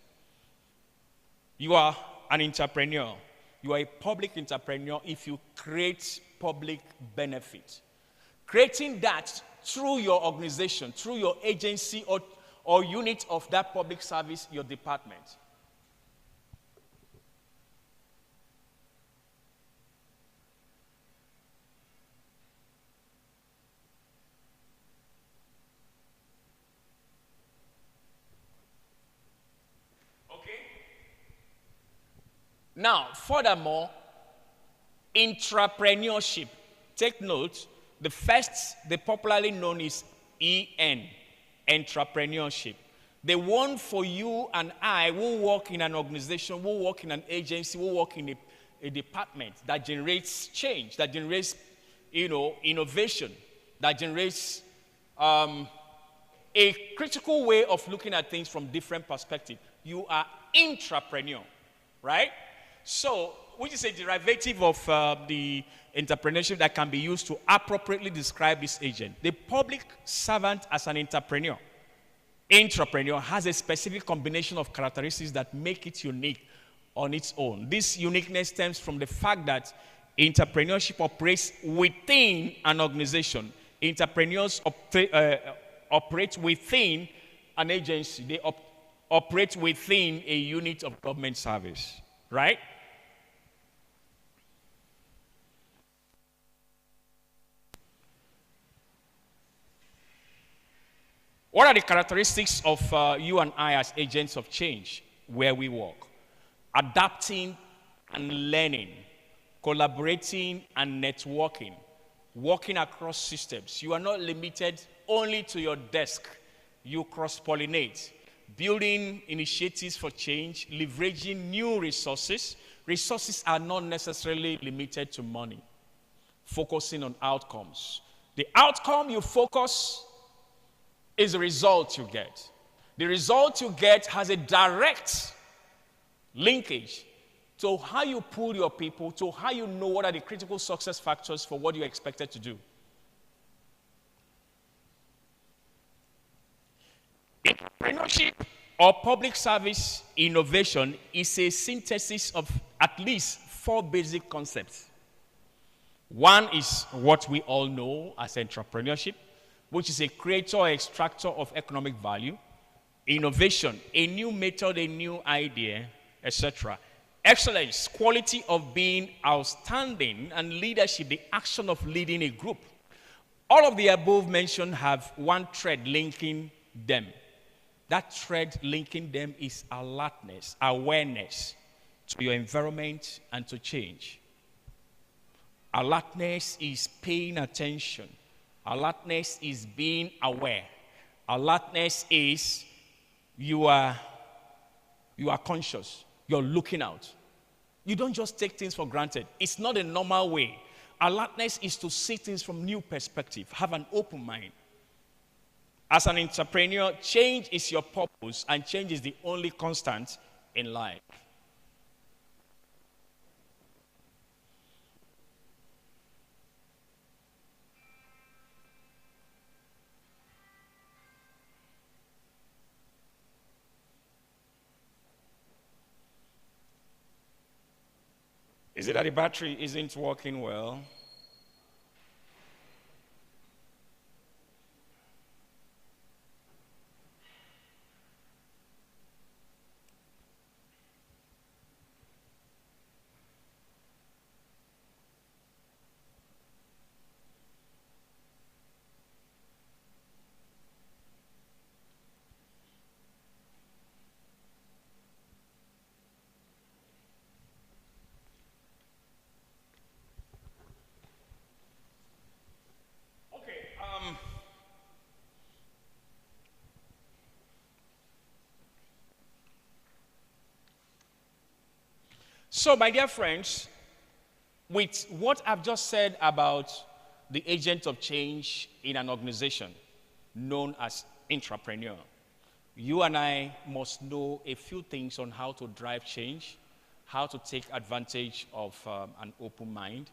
You are an entrepreneur. You are a public entrepreneur if you create public benefit. Creating that through your organization, through your agency or unit of that public service, your department. Now, furthermore, intrapreneurship. Take note, the popularly known is EN, entrepreneurship. The one for you and I who work in an organization, who work in an agency, who work in a department that generates change, that generates, innovation, that generates a critical way of looking at things from different perspectives. You are intrapreneur, right? So, which is a derivative of the entrepreneurship that can be used to appropriately describe this agent. The public servant as an entrepreneur, intrapreneur, has a specific combination of characteristics that make it unique on its own. This uniqueness stems from the fact that entrepreneurship operates within an organization. Entrepreneurs operate within an agency. They operate within a unit of government service, right? What are the characteristics of you and I as agents of change where we work? Adapting and learning, collaborating and networking, working across systems. You are not limited only to your desk. You cross-pollinate, building initiatives for change, leveraging new resources. Resources are not necessarily limited to money. Focusing on outcomes. The outcome you focus is the result you get. The result you get has a direct linkage to how you pull your people, to how you know what are the critical success factors for what you're expected to do. Entrepreneurship or public service innovation is a synthesis of at least 4 basic concepts. One is what we all know as entrepreneurship, which is a creator or extractor of economic value. Innovation, a new method, a new idea, etc. Excellence, quality of being outstanding, and leadership, the action of leading a group. All of the above mentioned have one thread linking them. That thread linking them is alertness, awareness to your environment and to change. Alertness is paying attention. Alertness is being aware. Alertness is you are conscious. You're looking out. You don't just take things for granted. It's not a normal way. Alertness is to see things from new perspective. Have an open mind. As an entrepreneur, change is your purpose, and change is the only constant in life. Is it that the battery isn't working well? So, my dear friends, with what I've just said about the agent of change in an organization known as intrapreneur, you and I must know a few things on how to drive change, how to take advantage of an open mind,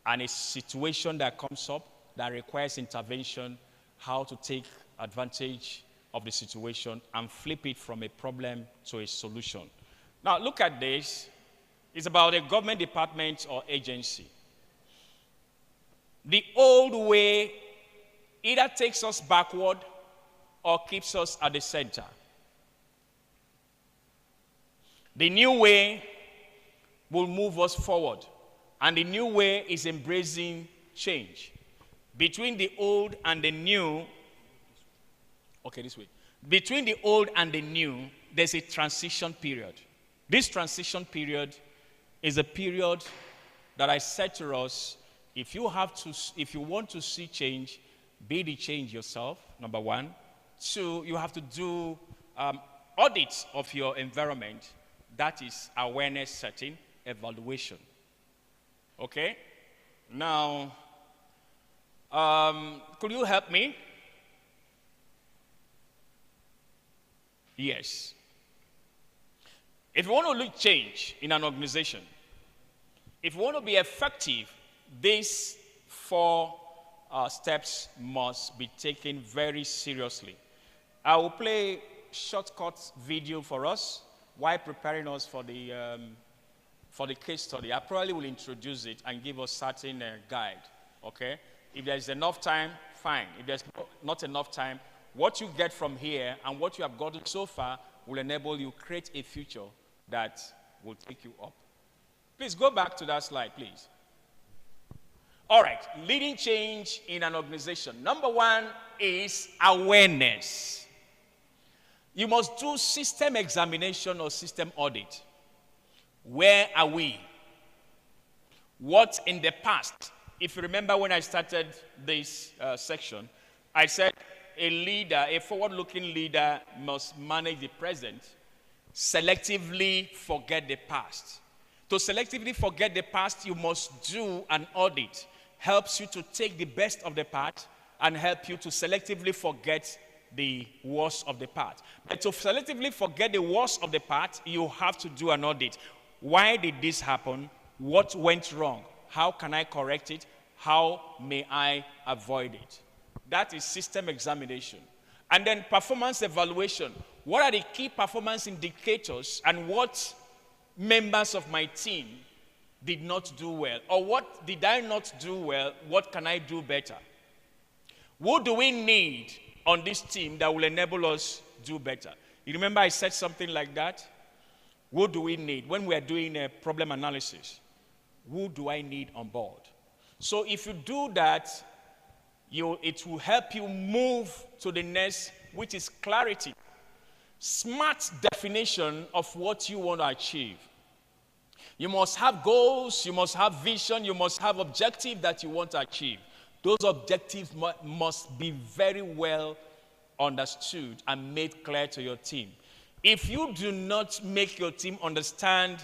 and a situation that comes up that requires intervention, how to take advantage of the situation and flip it from a problem to a solution. Now, look at this. It's about a government department or agency. The old way either takes us backward or keeps us at the center. The new way will move us forward, and the new way is embracing change. Between the old and the new, between the old and the new, there's a transition period. This transition period is a period that I said to us, if you want to see change, be the change yourself, number one. Two, you have to do audits of your environment. That is awareness setting, evaluation. Okay? Now, could you help me? Yes. If you want to look change in an organization, if you want to be effective, these 4 steps must be taken very seriously. I will play shortcut video for us while preparing us for the case study. I probably will introduce it and give us certain guide. Okay? If there's enough time, fine. If there's not enough time, what you get from here and what you have gotten so far will enable you create a future that will take you up. Please go back to that slide, please. All right, leading change in an organization. Number 1 is awareness. You must do system examination or system audit. Where are we? What in the past? If you remember when I started this section, I said a forward-looking leader must manage the present, selectively forget the past. To selectively forget the past, you must do an audit. Helps you to take the best of the past and help you to selectively forget the worst of the past. But to selectively forget the worst of the past, you have to do an audit. Why did this happen? What went wrong? How can I correct it? How may I avoid it? That is system examination. And then performance evaluation. What are the key performance indicators and what members of my team did not do well? Or what did I not do well? What can I do better? Who do we need on this team that will enable us do better? You remember I said something like that? Who do we need? When we are doing a problem analysis, who do I need on board? So if you do that, it will help you move to the next, which is clarity. Smart definition of what you want to achieve. You must have goals, you must have vision, you must have objectives that you want to achieve. Those objectives must be very well understood and made clear to your team. If you do not make your team understand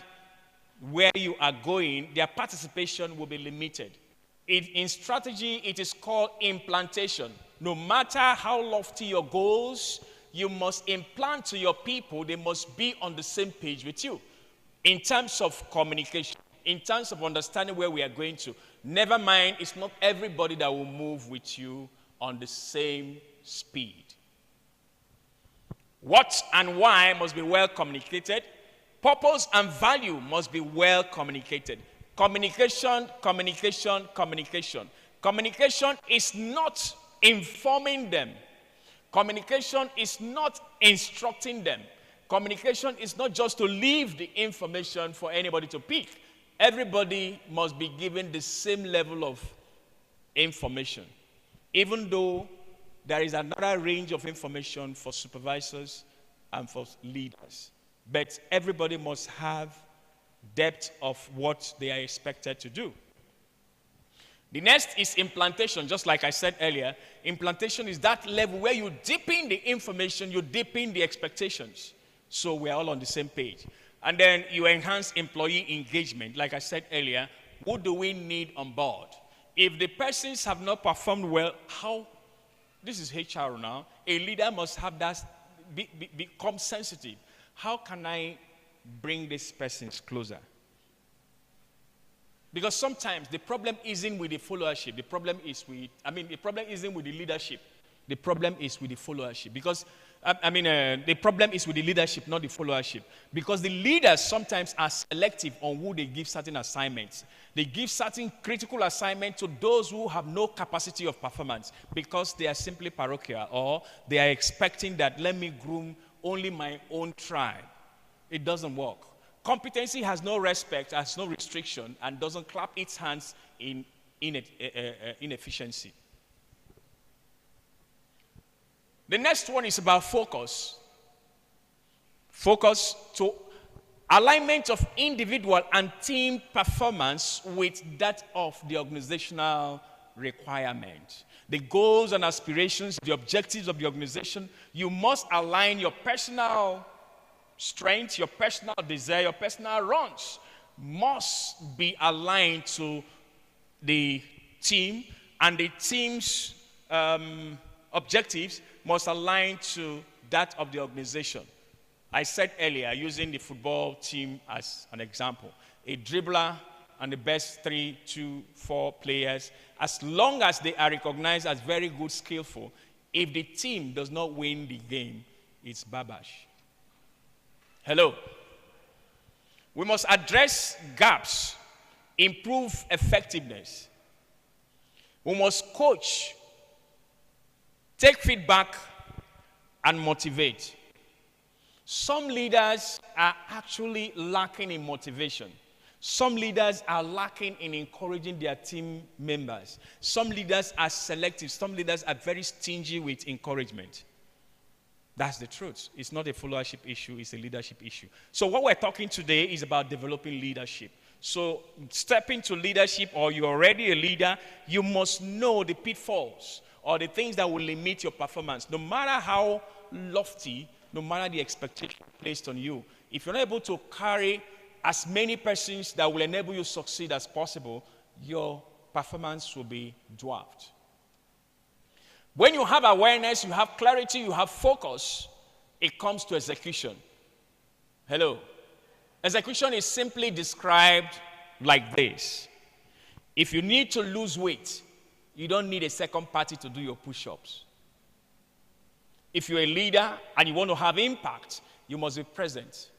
where you are going, their participation will be limited. In strategy, it is called implantation. No matter how lofty your goals, you must implant to your people, they must be on the same page with you. In terms of communication, in terms of understanding where we are going to. Never mind, it's not everybody that will move with you on the same speed. What and why must be well communicated. Purpose and value must be well communicated. Communication, communication, communication. Communication is not informing them. Communication is not instructing them. Communication is not just to leave the information for anybody to pick. Everybody must be given the same level of information, even though there is another range of information for supervisors and for leaders. But everybody must have depth of what they are expected to do. The next is implantation, just like I said earlier. Implantation is that level where you deepen the information, you deepen the expectations. So we're all on the same page. And then you enhance employee engagement. Like I said earlier, who do we need on board? If the persons have not performed well, this is HR now, a leader must have that, become sensitive. How can I bring these persons closer? Because sometimes the problem isn't with the followership. The problem isn't with the leadership. The problem is with the followership. Because, the problem is with the leadership, not the followership. Because the leaders sometimes are selective on who they give certain assignments. They give certain critical assignments to those who have no capacity of performance because they are simply parochial, or they are expecting that, let me groom only my own tribe. It doesn't work. Competency has no respect, has no restriction, and doesn't clap its hands in inefficiency. The next one is about focus. Focus to Alignment of individual and team performance with that of the organizational requirement. The goals and aspirations, the objectives of the organization, you must align your personal strength, your personal desire, your personal runs must be aligned to the team, and the team's objectives must align to that of the organization. I said earlier, using the football team as an example, a dribbler and the best 3, 2, 4 players, as long as they are recognized as very good, skillful, if the team does not win the game, it's babash. Hello? We must address gaps, improve effectiveness. We must coach, take feedback, and motivate. Some leaders are actually lacking in motivation. Some leaders are lacking in encouraging their team members. Some leaders are selective. Some leaders are very stingy with encouragement. That's the truth. It's not a followership issue, it's a leadership issue. So what we're talking today is about developing leadership. So step into leadership, or you're already a leader, you must know the pitfalls or the things that will limit your performance. No matter how lofty, no matter the expectation placed on you, if you're not able to carry as many persons that will enable you to succeed as possible, your performance will be dwarfed. When you have awareness, you have clarity, you have focus, it comes to execution. Hello? Execution is simply described like this. If you need to lose weight, you don't need a second party to do your push-ups. If you're a leader and you want to have impact, you must be present.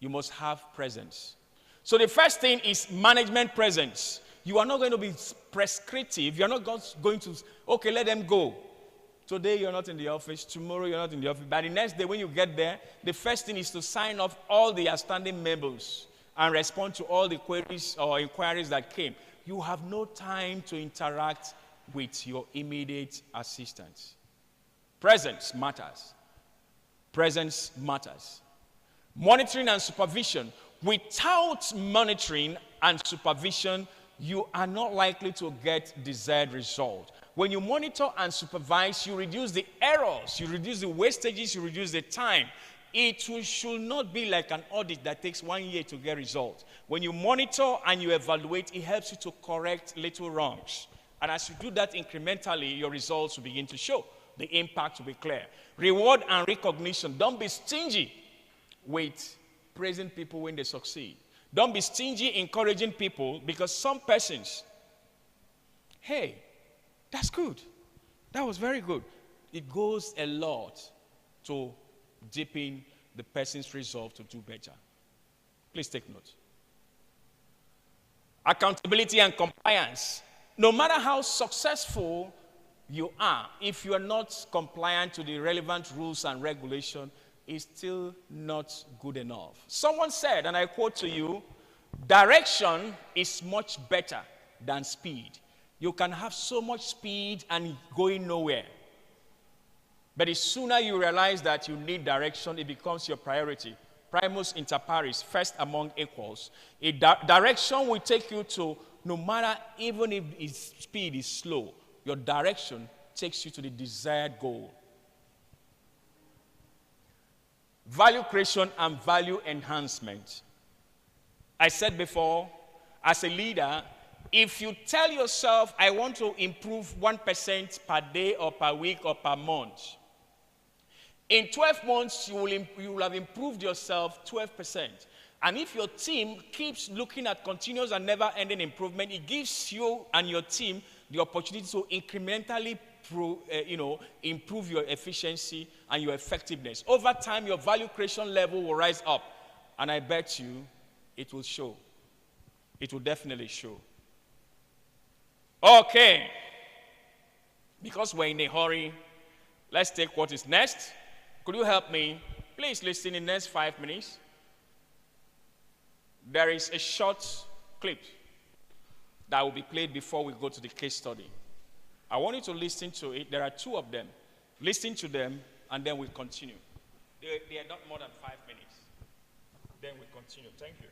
You must have presence. So the first thing is management presence. You are not going to be prescriptive. You're not going to, okay, let them go. Today you're not in the office. Tomorrow you're not in the office. By the next day when you get there, the first thing is to sign off all the outstanding memos and respond to all the queries or inquiries that came. You have no time to interact with your immediate assistants. Presence matters. Presence matters. Monitoring and supervision. Without monitoring and supervision, you are not likely to get desired result. When you monitor and supervise, you reduce the errors, you reduce the wastages, you reduce the time. It should not be like an audit that takes 1 year to get results. When you monitor and you evaluate, it helps you to correct little wrongs. And as you do that incrementally, your results will begin to show. The impact will be clear. Reward and recognition. Don't be stingy with praising people when they succeed. Don't be stingy encouraging people, because some persons, hey, that's good. That was very good. It goes a lot to deepen the person's resolve to do better. Please take note. Accountability and compliance. No matter how successful you are, if you are not compliant to the relevant rules and regulations, it's still not good enough. Someone said, and I quote to you, direction is much better than speed. You can have so much speed and going nowhere. But the sooner you realize that you need direction, it becomes your priority. Primus inter pares, first among equals. A direction will take you to, no matter, even if its speed is slow, your direction takes you to the desired goal. Value creation and value enhancement. I said before, as a leader, if you tell yourself, I want to improve 1% per day or per week or per month, in 12 months, you will have improved yourself 12%. And if your team keeps looking at continuous and never-ending improvement, it gives you and your team the opportunity to incrementally improve your efficiency and your effectiveness. Over time, your value creation level will rise up. And I bet you it will show. It will definitely show. Okay. Because we're in a hurry, let's take what is next. Could you help me? Please listen in the next 5 minutes. There is a short clip that will be played before we go to the case study. I want you to listen to it. There are 2 of them. Listen to them, and then we'll continue. They are not more than 5 minutes. then we continue. Thank you.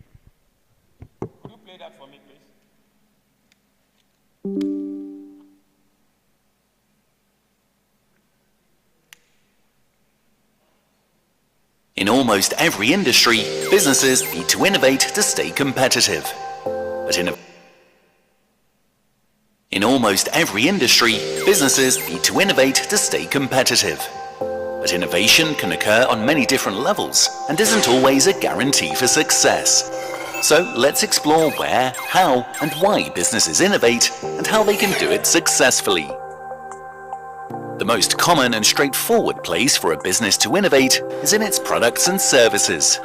Could you play that for me, please? In almost every industry, businesses need to innovate to stay competitive. But in almost every industry, businesses need to innovate to stay competitive. But innovation can occur on many different levels and isn't always a guarantee for success. So let's explore where, how, and why businesses innovate and how they can do it successfully. The most common and straightforward place for a business to innovate is in its products and services.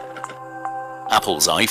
Apple's iPhone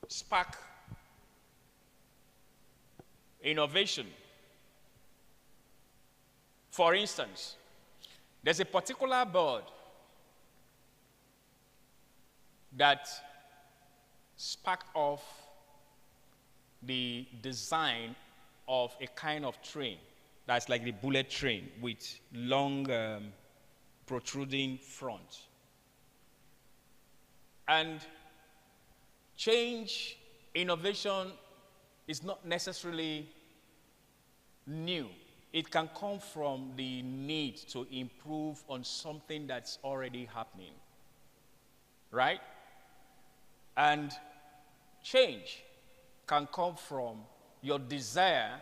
Spark innovation. For instance, there's a particular bird that sparked off the design of a kind of train that's like the bullet train with long protruding front. And change, innovation is not necessarily new. It can come from the need to improve on something that's already happening, right? And change can come from your desire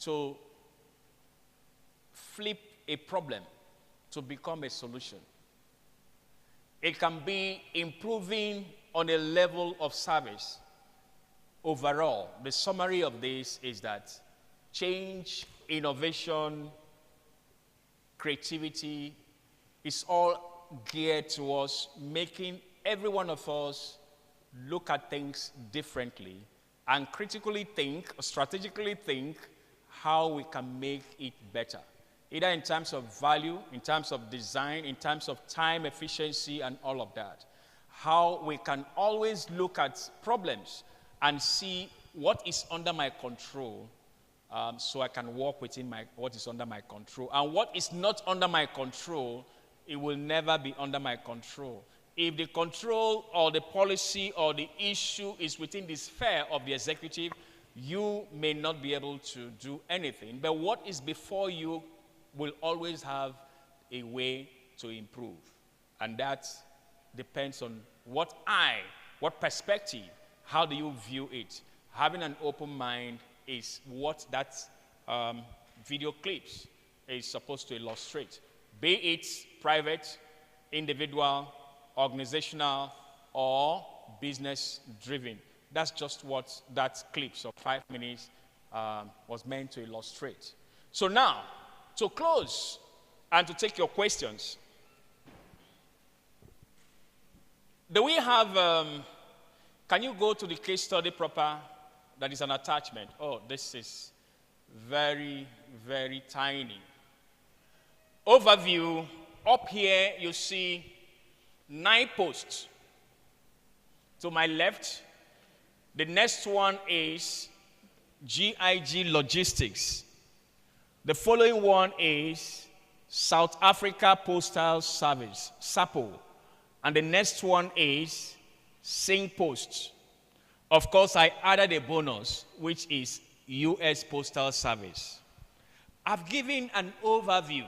to flip a problem to become a solution. It can be improving on a level of service. Overall, the summary of this is that change, innovation, creativity is all geared towards making every one of us look at things differently and critically think, strategically think how we can make it better, either in terms of value, in terms of design, in terms of time efficiency, and all of that. How we can always look at problems and see what is under my control, so I can work within what is under my control. And what is not under my control, it will never be under my control. If the control or the policy or the issue is within the sphere of the executive, you may not be able to do anything. But what is before you will always have a way to improve. And that depends on what perspective, how do you view it? Having an open mind is what that video clips is supposed to illustrate. Be it private, individual, organizational, or business-driven. That's just what that clips of 5 minutes was meant to illustrate. So now, to close and to take your questions, Do we have, can you go to the case study proper? That is an attachment. Oh, this is very, very tiny. Overview. Up here, you see 9 posts. To my left, the next one is GIG Logistics. The following one is South Africa Postal Service, SAPO. And the next one is SingPost. Of course, I added a bonus, which is US Postal Service. I've given an overview.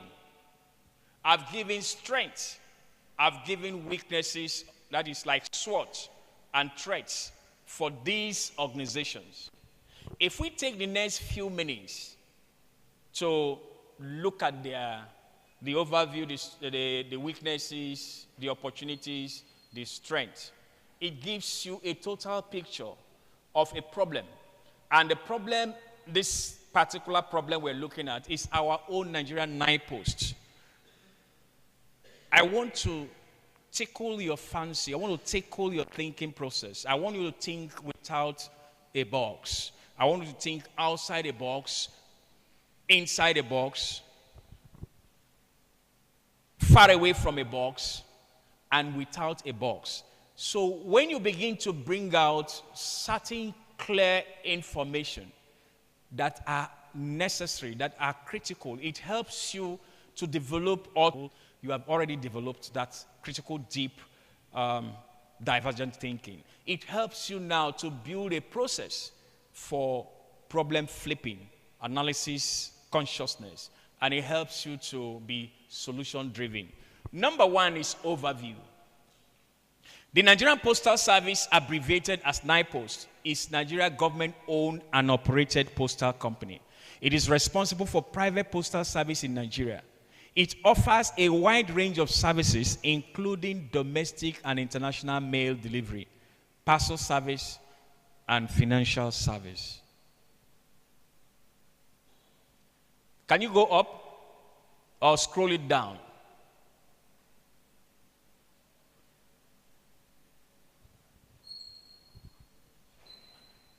I've given strengths. I've given weaknesses, that is like SWOT, and threats for these organizations. If we take the next few minutes to look at the overview, the weaknesses, the opportunities, the strengths, it gives you a total picture of a problem. And the problem, this particular problem we're looking at, is our own Nigerian 9 posts. I want to tickle your fancy. I want to tickle your thinking process. I want you to think without a box. I want you to think outside a box, inside a box, far away from a box, and without a box. So when you begin to bring out certain clear information that are necessary, that are critical, it helps you to develop, or you have already developed that critical, deep, divergent thinking. It helps you now to build a process for problem flipping, analysis, consciousness, and it helps you to be solution driven. Number 1 is overview. The Nigerian Postal Service, abbreviated as NIPOST, is Nigeria government-owned and operated postal company. It is responsible for private postal service in Nigeria. It offers a wide range of services, including domestic and international mail delivery, parcel service, and financial service. Can you go up or scroll it down?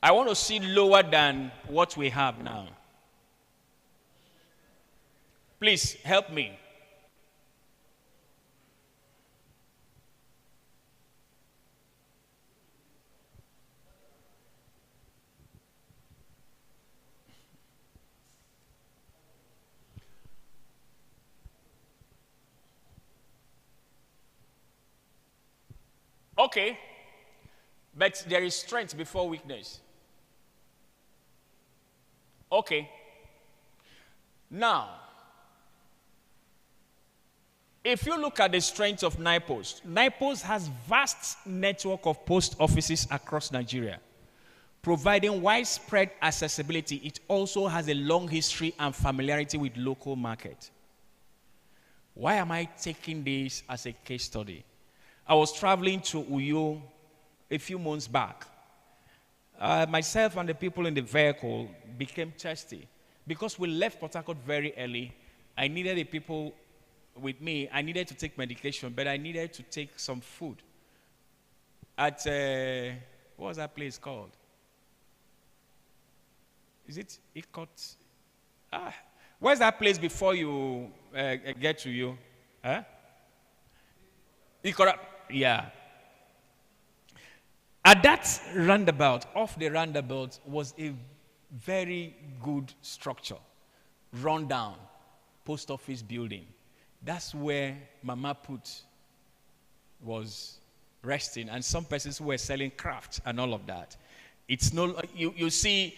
I want to see lower than what we have now. Please help me. Okay, but there is strength before weakness. Okay. Now, if you look at the strength of NIPOST, NIPOST has vast network of post offices across Nigeria, providing widespread accessibility. It also has a long history and familiarity with local market. Why am I taking this as a case study? I was traveling to Uyo a few months back. Myself and the people in the vehicle became thirsty because we left Port Harcourt very early. I needed the people with me. I needed to take medication, but I needed to take some food. At, what was that place called? Is it Ikot? Where's that place before you get to you? Huh? Ikot, yeah. At that roundabout, off the roundabout, was a very good structure, run down, post office building. That's where Mama Put was resting, and some persons who were selling craft and all of that. It's no, you see,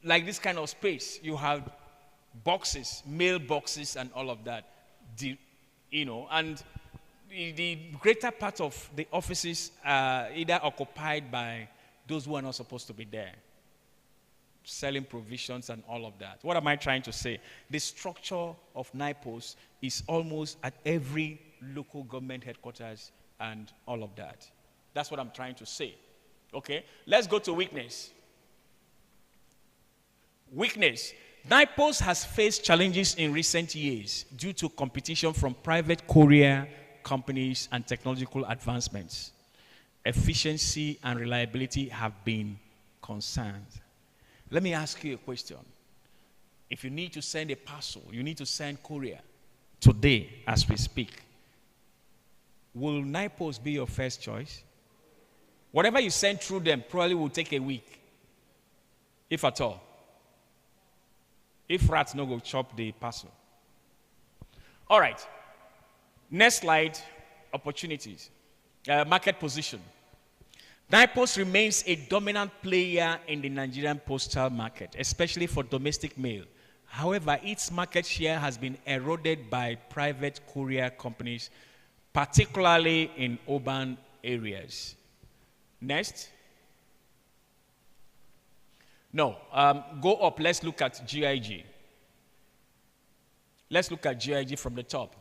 like this kind of space, you have boxes, mail boxes, and all of that, and the greater part of the offices are either occupied by those who are not supposed to be there, selling provisions and all of that. What am I trying to say? The structure of NIPOST is almost at every local government headquarters and all of that. That's what I'm trying to say. Okay, let's go to weakness. Weakness. NIPOST has faced challenges in recent years due to competition from private courier companies and technological advancements. efficiency and reliability have been concerned. Let me ask you a question. If you need to send a parcel, you need to send courier today as we speak, will NIPOS be your first choice? Whatever you send through them probably will take a week, if at all. If rats no go chop the parcel. All right. Next slide, opportunities. Market position. NIPOS remains a dominant player in the Nigerian postal market, especially for domestic mail. However, its market share has been eroded by private courier companies, particularly in urban areas. Next. No, go up. Let's look at GIG. Let's look at GIG from the top.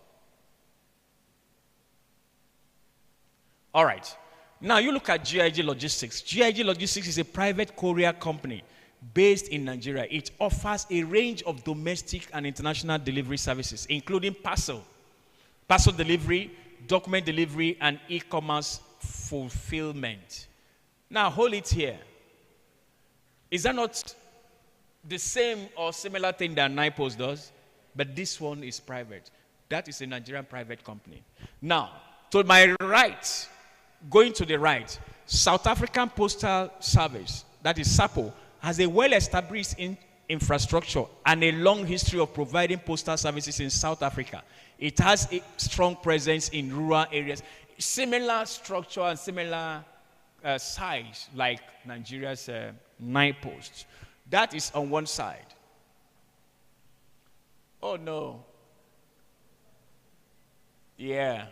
All right. Now you look at GIG Logistics. GIG Logistics is a private courier company based in Nigeria. It offers a range of domestic and international delivery services, including parcel delivery, document delivery, and e-commerce fulfillment. Now hold it here. Is that not the same or similar thing that NIPOS does? But this one is private. That is a Nigerian private company. Now, to my right, going to the right, South African Postal Service, that is SAPO, has a well-established infrastructure and a long history of providing postal services in South Africa. It has a strong presence in rural areas, similar structure and similar size like Nigeria's NIPOS. That is on one side. Oh no. Yeah.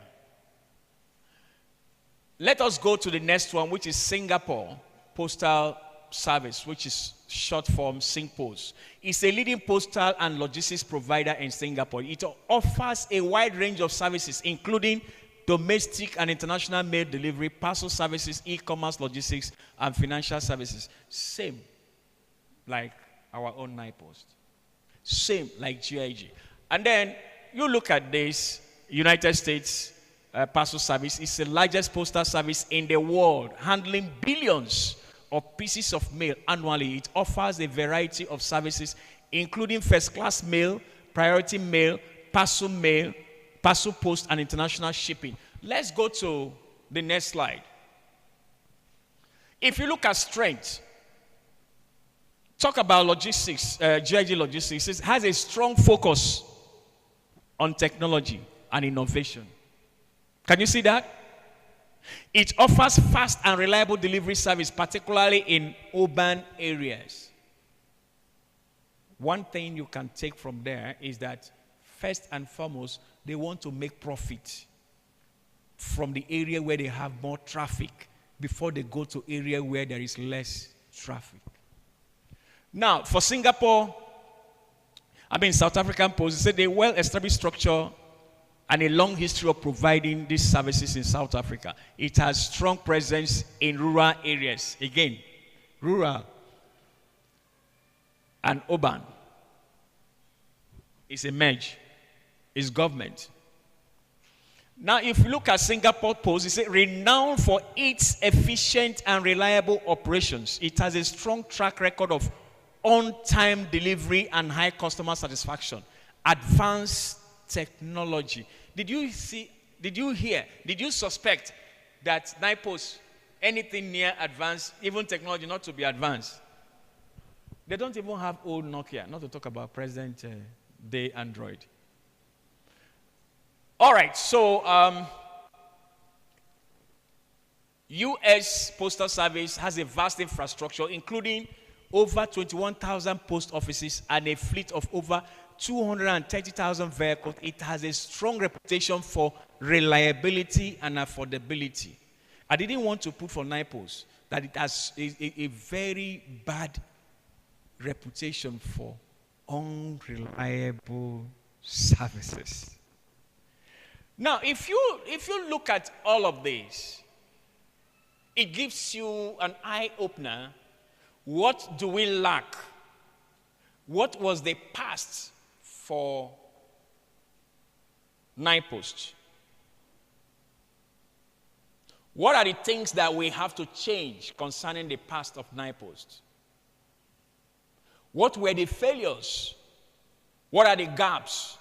Let us go to the next one, which is Singapore Postal Service, which is short form SingPost. It's a leading postal and logistics provider in Singapore. It offers a wide range of services, including domestic and international mail delivery, parcel services, e-commerce logistics, and financial services. Same like our own NIPOS. Same like GIG. And then you look at this, United States Parcel Service is the largest postal service in the world, handling billions of pieces of mail annually. It offers a variety of services, including first-class mail, priority mail, parcel post, and international shipping. Let's go to the next slide. If you look at strength, talk about logistics, GIG Logistics, it has a strong focus on technology and innovation. Can you see that? It offers fast and reliable delivery service, particularly in urban areas. One thing you can take from there is that, first and foremost, they want to make profit from the area where they have more traffic before they go to area where there is less traffic. Now, for South African Post, they said a well-established structure and a long history of providing these services in South Africa. It has strong presence in rural areas. Again, rural and urban. It's a merge. It's government. Now, if you look at Singapore Post, it's renowned for its efficient and reliable operations. It has a strong track record of on-time delivery and high customer satisfaction. Advanced technology. Did you suspect that NIPOS, anything near advanced, even technology not to be advanced? They don't even have old Nokia, not to talk about present day Android. All right, so U.S. Postal Service has a vast infrastructure, including over 21,000 post offices and a fleet of over 230,000 vehicles. It has a strong reputation for reliability and affordability. I didn't want to put for NIPOS that it has a very bad reputation for unreliable services. Now, if you look at all of this, it gives you an eye-opener. What do we lack? What was the past for NIPOS? What are the things that we have to change concerning the past of NIPOST? What were the failures? What are the gaps?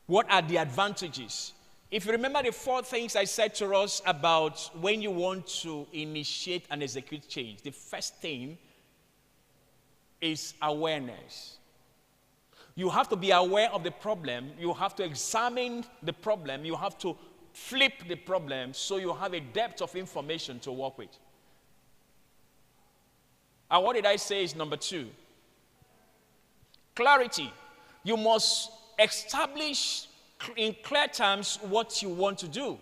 What are the advantages? If you remember the 4 things I said to us about when you want to initiate and execute change, the first thing is awareness. You have to be aware of the problem. You have to examine the problem. You have to flip the problem so you have a depth of information to work with. And what did I say is number 2? Clarity. You must establish in clear terms what you want to do.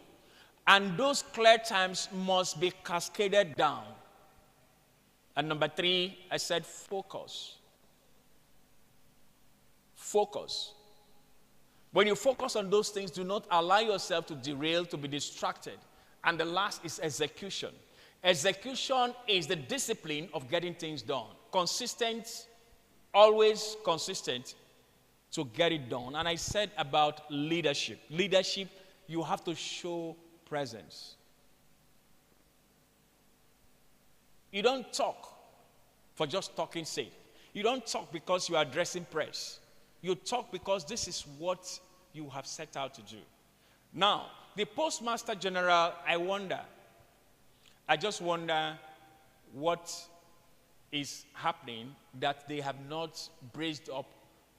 And those clear terms must be cascaded down. And number 3, I said focus. Focus. When you focus on those things, do not allow yourself to derail, to be distracted. And the last is execution. Execution is the discipline of getting things done. Consistent, always consistent to get it done. And I said about leadership. Leadership, you have to show presence. You don't talk for just talking's sake. You don't talk because you are addressing press. You talk because this is what you have set out to do. Now, the Postmaster General, I just wonder what is happening that they have not braced up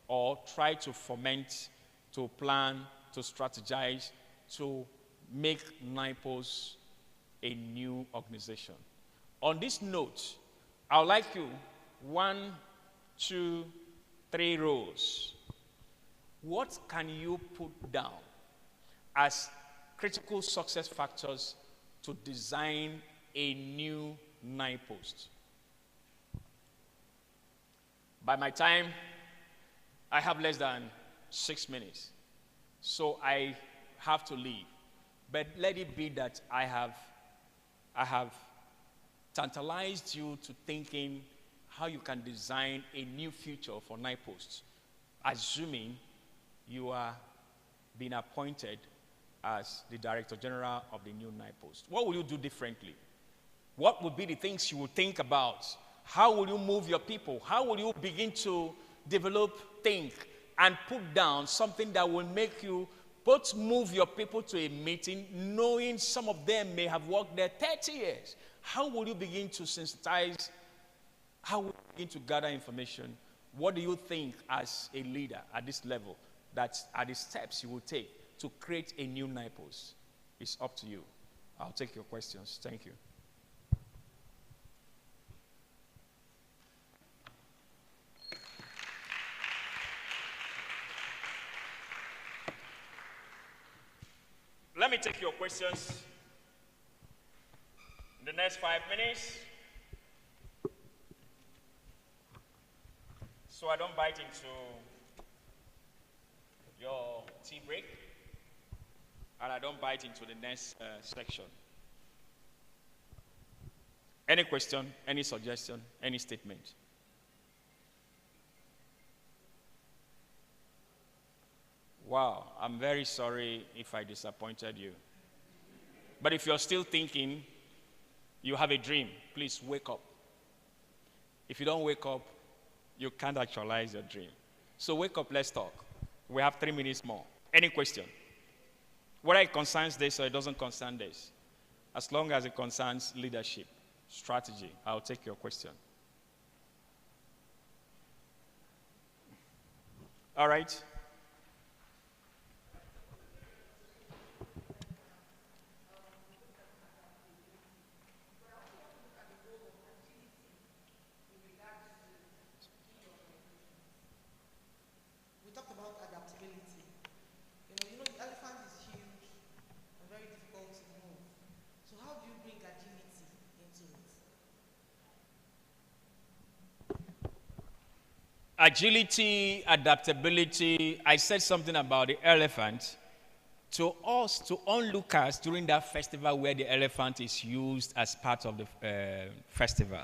or tried to foment, to plan, to strategize, to make NIPOST a new organization. On this note, I would like you, 1, 2, 3 rows. What can you put down as critical success factors to design a new NIPOST? By my time, I have less than 6 minutes, so I have to leave. But let it be that I have tantalized you to thinking how you can design a new future for NIPOST, assuming you are being appointed as the Director General of the new NIPOST. What will you do differently? What would be the things you would think about? How will you move your people? How will you begin to develop, think, and put down something that will make you both move your people to a meeting, knowing some of them may have worked there 30 years? How will you begin to sensitize? How will you begin to gather information? What do you think as a leader at this level that are the steps you will take to create a new NIPOST? It's up to you. I'll take your questions. Thank you. Let me take your questions in the next 5 minutes, so I don't bite into your tea break, and I don't bite into the next section. Any question, any suggestion, any statement? Wow, I'm very sorry if I disappointed you. But if you're still thinking you have a dream, please wake up. If you don't wake up, you can't actualize your dream. So wake up, let's talk. We have 3 minutes more. Any question? Whether it concerns this or it doesn't concern this, as long as it concerns leadership, strategy, I'll take your question. All right. Agility, adaptability. I said something about the elephant. To us, to onlookers during that festival where the elephant is used as part of the festival,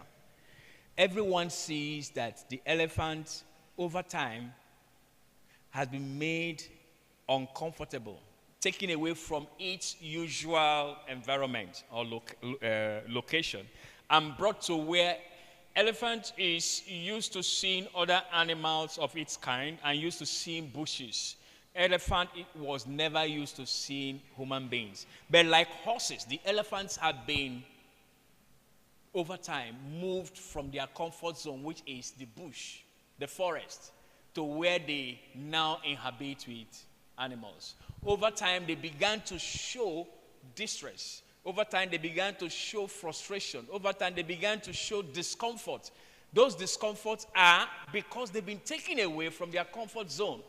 everyone sees that the elephant, over time, has been made uncomfortable taken away from its usual environment or location and brought to where elephant is used to seeing other animals of its kind and used to seeing bushes. Elephant was never used to seeing human beings. But like horses, the elephants have been, over time, moved from their comfort zone, which is the bush, the forest, to where they now inhabit with animals. Over time, they began to show distress. Over time, they began to show frustration. Over time, they began to show discomfort. Those discomforts are because they've been taken away from their comfort zone.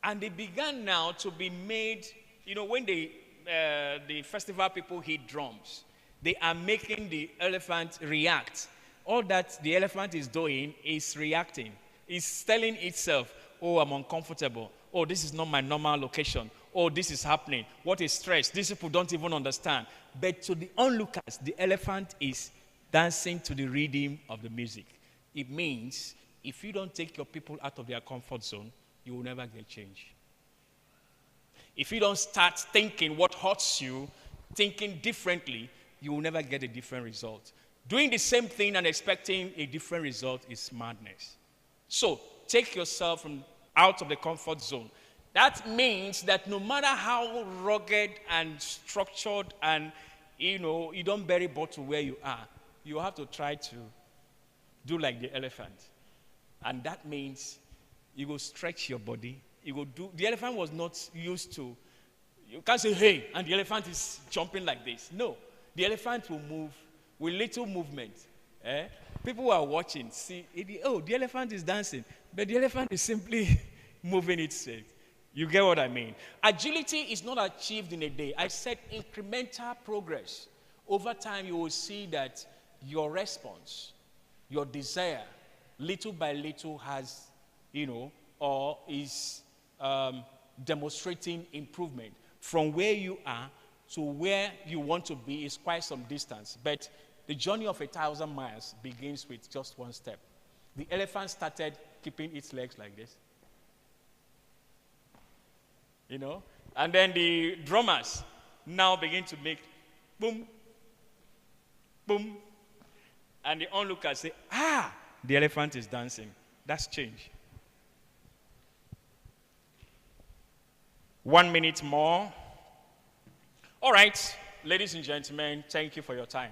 And they began now to be made, when the festival people hit drums, they are making the elephant react. All that the elephant is doing is reacting. It's telling itself, oh, I'm uncomfortable. Oh, this is not my normal location. Oh, this is happening. What is stress? These people don't even understand. But to the onlookers, the elephant is dancing to the rhythm of the music. It means if you don't take your people out of their comfort zone, you will never get change. If you don't start thinking what hurts you, thinking differently, you will never get a different result. Doing the same thing and expecting a different result is madness. So, take yourself out of the comfort zone. That means that no matter how rugged and structured and, you don't bury bottle where you are, you have to try to do like the elephant. And that means you will stretch your body. The elephant was not used to, you can't say, hey, and the elephant is jumping like this. No, the elephant will move with little movement. People who are watching, see, the elephant is dancing, but the elephant is simply moving itself. You get what I mean? Agility is not achieved in a day. I said incremental progress. Over time, you will see that your response, your desire, little by little has, or is demonstrating improvement. From where you are to where you want to be is quite some distance. But the journey of 1,000 miles begins with just one step. The elephant started keeping its legs like this. And then the drummers now begin to make boom, boom. And the onlookers say, the elephant is dancing. That's change. 1 minute more. All right, ladies and gentlemen, thank you for your time.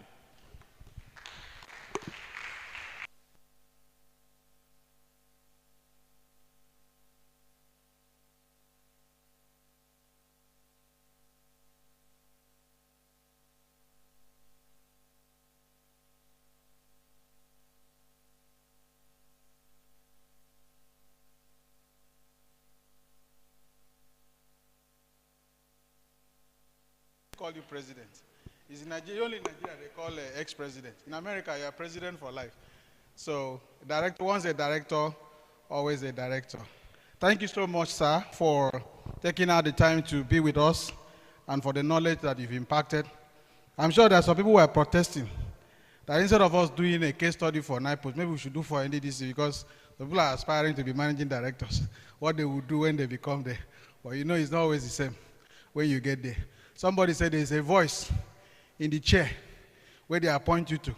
Call you president. It's in Nigeria, only in Nigeria they call ex-president. In America, you are president for life. So, once a director, always a director. Thank you so much, sir, for taking out the time to be with us and for the knowledge that you've impacted. I'm sure there are some people who are protesting that instead of us doing a case study for NIPOS, maybe we should do for NDDC because the people are aspiring to be managing directors, what they will do when they become there. But it's not always the same when you get there. Somebody said there's a voice in the chair where they appoint you to.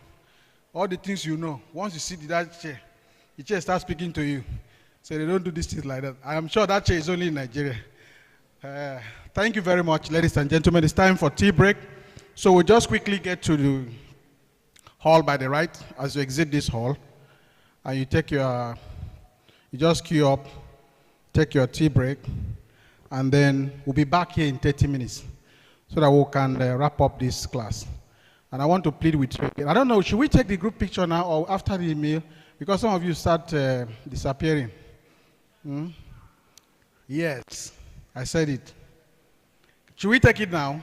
All the things you know, once you sit in that chair, the chair starts speaking to you. So they don't do these things like that. I am sure that chair is only in Nigeria. Thank you very much, ladies and gentlemen. It's time for tea break. So we'll just quickly get to the hall by the right as you exit this hall. And you just queue up, take your tea break, and then we'll be back here in 30 minutes. So that we can wrap up this class. And I want to plead with you. I don't know, should we take the group picture now or after the meal? Because some of you start disappearing. Yes, I said it. Should we take it now?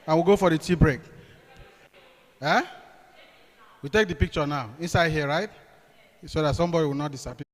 And we'll go for the tea break. We take the picture now. Inside here, right? So that somebody will not disappear.